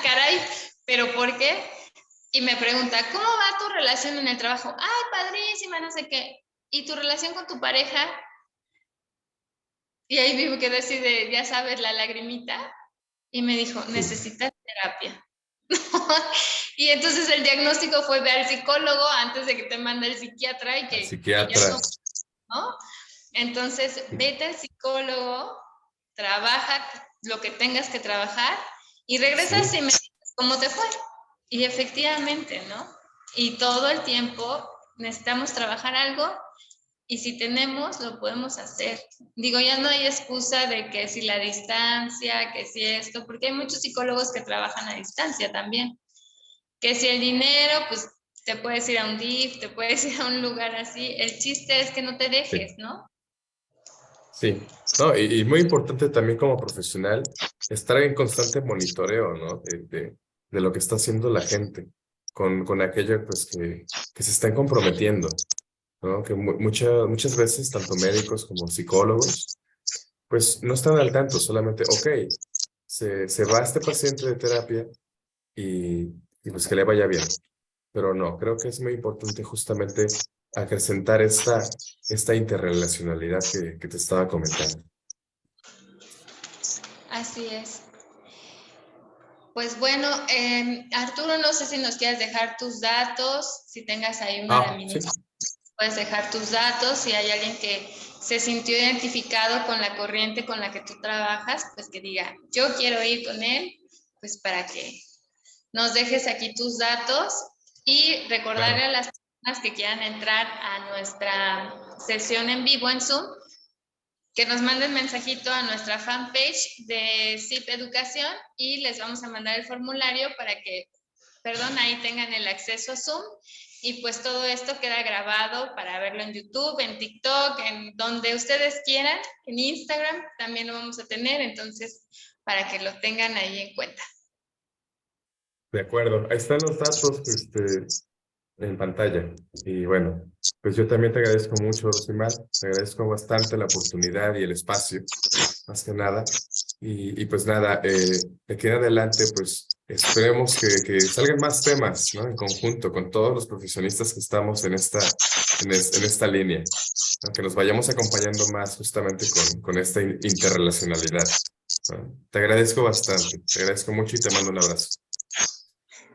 caray, ¿pero por qué? Y me pregunta, ¿cómo va tu relación en el trabajo? Ay, padrísima, no sé qué. ¿Y tu relación con tu pareja? Y ahí vivo que decide, ya sabes, la lagrimita. Y me dijo, Sí. necesitas terapia. Y entonces el diagnóstico fue ve al psicólogo antes de que te mande el psiquiatra y Al que ya psiquiatra. ¿no? Entonces, vete al psicólogo, trabaja lo que tengas que trabajar y regresas Sí, y me dices cómo te fue. Y efectivamente, ¿no? Y todo el tiempo necesitamos trabajar algo y si tenemos, lo podemos hacer. Digo, ya no hay excusa de que si la distancia, que si esto, porque hay muchos psicólogos que trabajan a distancia también. Que si el dinero, pues te puedes ir a un DIF, te puedes ir a un lugar así. El chiste es que no te dejes, sí, ¿no? sí. No, y muy importante también como profesional estar en constante monitoreo, ¿no? De lo que está haciendo la gente con aquello pues que se están comprometiendo, ¿no? Que muchas veces tanto médicos como psicólogos pues no están al tanto, solamente, ok, se va este paciente de terapia y, y pues que le vaya bien. Pero no, creo que es muy importante justamente acrecentar esta interrelacionalidad que te estaba comentando. Así es. Pues bueno, Arturo, no sé si nos quieres dejar tus datos, si tengas ahí una Ah, sí, reminiscencia, puedes dejar tus datos, si hay alguien que se sintió identificado con la corriente con la que tú trabajas, pues que diga, yo quiero ir con él, pues para que nos dejes aquí tus datos y recordarle claro, a las personas que quieran entrar a nuestra sesión en vivo en Zoom, que nos manden mensajito a nuestra fanpage de SIP Educación y les vamos a mandar el formulario para que, perdón, ahí tengan el acceso a Zoom y pues todo esto queda grabado para verlo en YouTube, en TikTok, en donde ustedes quieran, en Instagram también lo vamos a tener, entonces para que lo tengan ahí en cuenta. de acuerdo. Ahí están los datos, en pantalla. Y bueno, pues yo también te agradezco mucho, Rosimar. Te agradezco bastante la oportunidad y el espacio, más que nada. Y pues nada, de aquí en adelante, pues esperemos que salgan más temas, ¿no? En conjunto con todos los profesionistas que estamos en esta línea, ¿no? Que nos vayamos acompañando más justamente con esta interrelacionalidad, ¿no? Te agradezco bastante, te agradezco mucho y te mando un abrazo.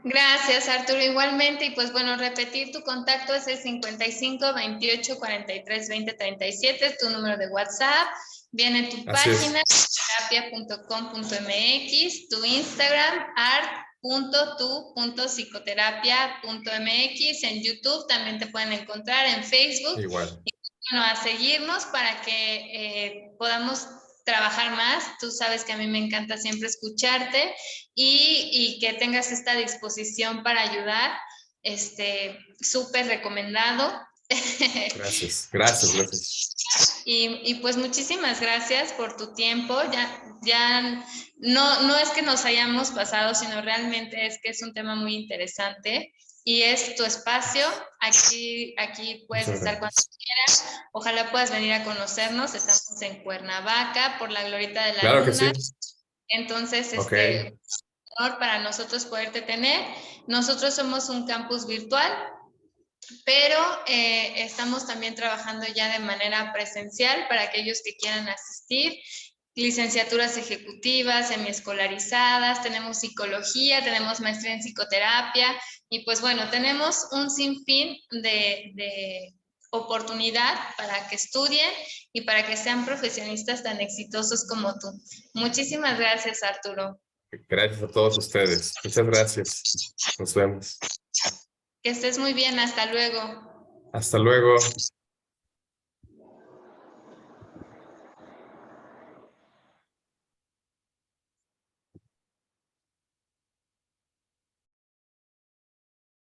Gracias, Arturo, igualmente. Y pues bueno, repetir tu contacto es el 55 28 43 20 37, es tu número de WhatsApp. Viene tu Así página, es, terapia.com.mx, tu Instagram, art.tu.psicoterapia.mx, en YouTube también te pueden encontrar, en Facebook. igual. Y bueno, a seguirnos para que podamos trabajar más. Tú sabes que a mí me encanta siempre escucharte y que tengas esta disposición para ayudar, súper recomendado. Gracias, gracias, gracias. Y pues muchísimas gracias por tu tiempo. Ya no es que nos hayamos pasado, sino realmente es que es un tema muy interesante y es tu espacio. Aquí puedes Muchas estar cuando gracias. quieras. Ojalá puedas venir a conocernos. Estamos en Cuernavaca, por la Glorieta de la Claro que Luna. sí. Entonces, Ok, honor para nosotros poderte tener. Nosotros somos un campus virtual, pero estamos también trabajando ya de manera presencial para aquellos que quieran asistir. Licenciaturas ejecutivas, semiescolarizadas, tenemos psicología, tenemos maestría en psicoterapia y pues bueno, tenemos un sinfín de oportunidad para que estudien y para que sean profesionistas tan exitosos como tú. Muchísimas gracias, Arturo. gracias a todos ustedes. Muchas gracias. Nos vemos. Que estés muy bien, hasta luego. Hasta luego.